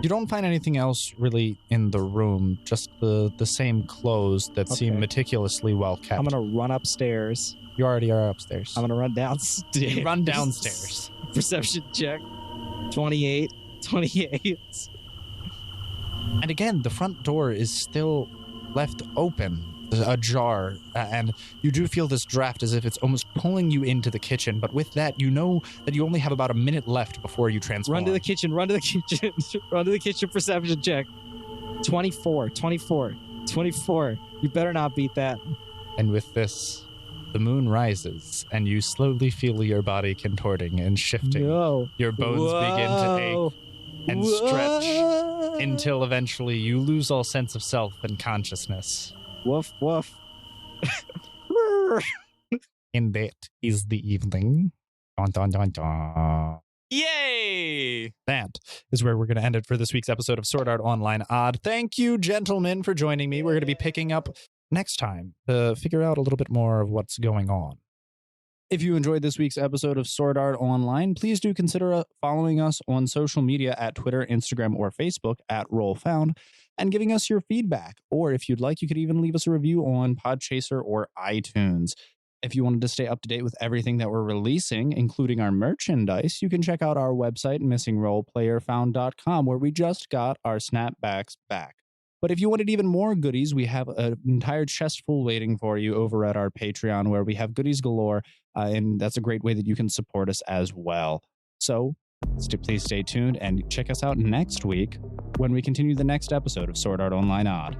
You don't find anything else really in the room, just the same clothes that seem meticulously well kept. I'm gonna run upstairs. You already are upstairs. I'm gonna run downstairs. You run downstairs. Perception check. 28. 28. And again, the front door is still left open, ajar, and you do feel this draft as if it's almost pulling you into the kitchen. But with that, you know that you only have about a minute left before you transform. Run to the kitchen. Run to the kitchen. Run to the kitchen. Perception check. 24. 24. 24. You better not beat that. And with this, the moon rises, and you slowly feel your body contorting and shifting. No. Your bones begin to ache and stretch until eventually you lose all sense of self and consciousness. Woof, woof. And that is the evening. Dun, dun, dun, dun. Yay! That is where we're going to end it for this week's episode of Sword Art Online Odd. Thank you, gentlemen, for joining me. We're going to be picking up next time to figure out a little bit more of what's going on. If you enjoyed this week's episode of Sword Art Online, please do consider following us on social media at Twitter, Instagram, or Facebook at RollFound, and giving us your feedback. Or if you'd like, you could even leave us a review on Podchaser or iTunes. If you wanted to stay up to date with everything that we're releasing, including our merchandise, you can check out our website, missingroleplayerfound.com, where we just got our snapbacks back. But if you wanted even more goodies, we have an entire chest full waiting for you over at our Patreon, where we have goodies galore, and that's a great way that you can support us as well. So please stay tuned and check us out next week when we continue the next episode of Sword Art Online Odd.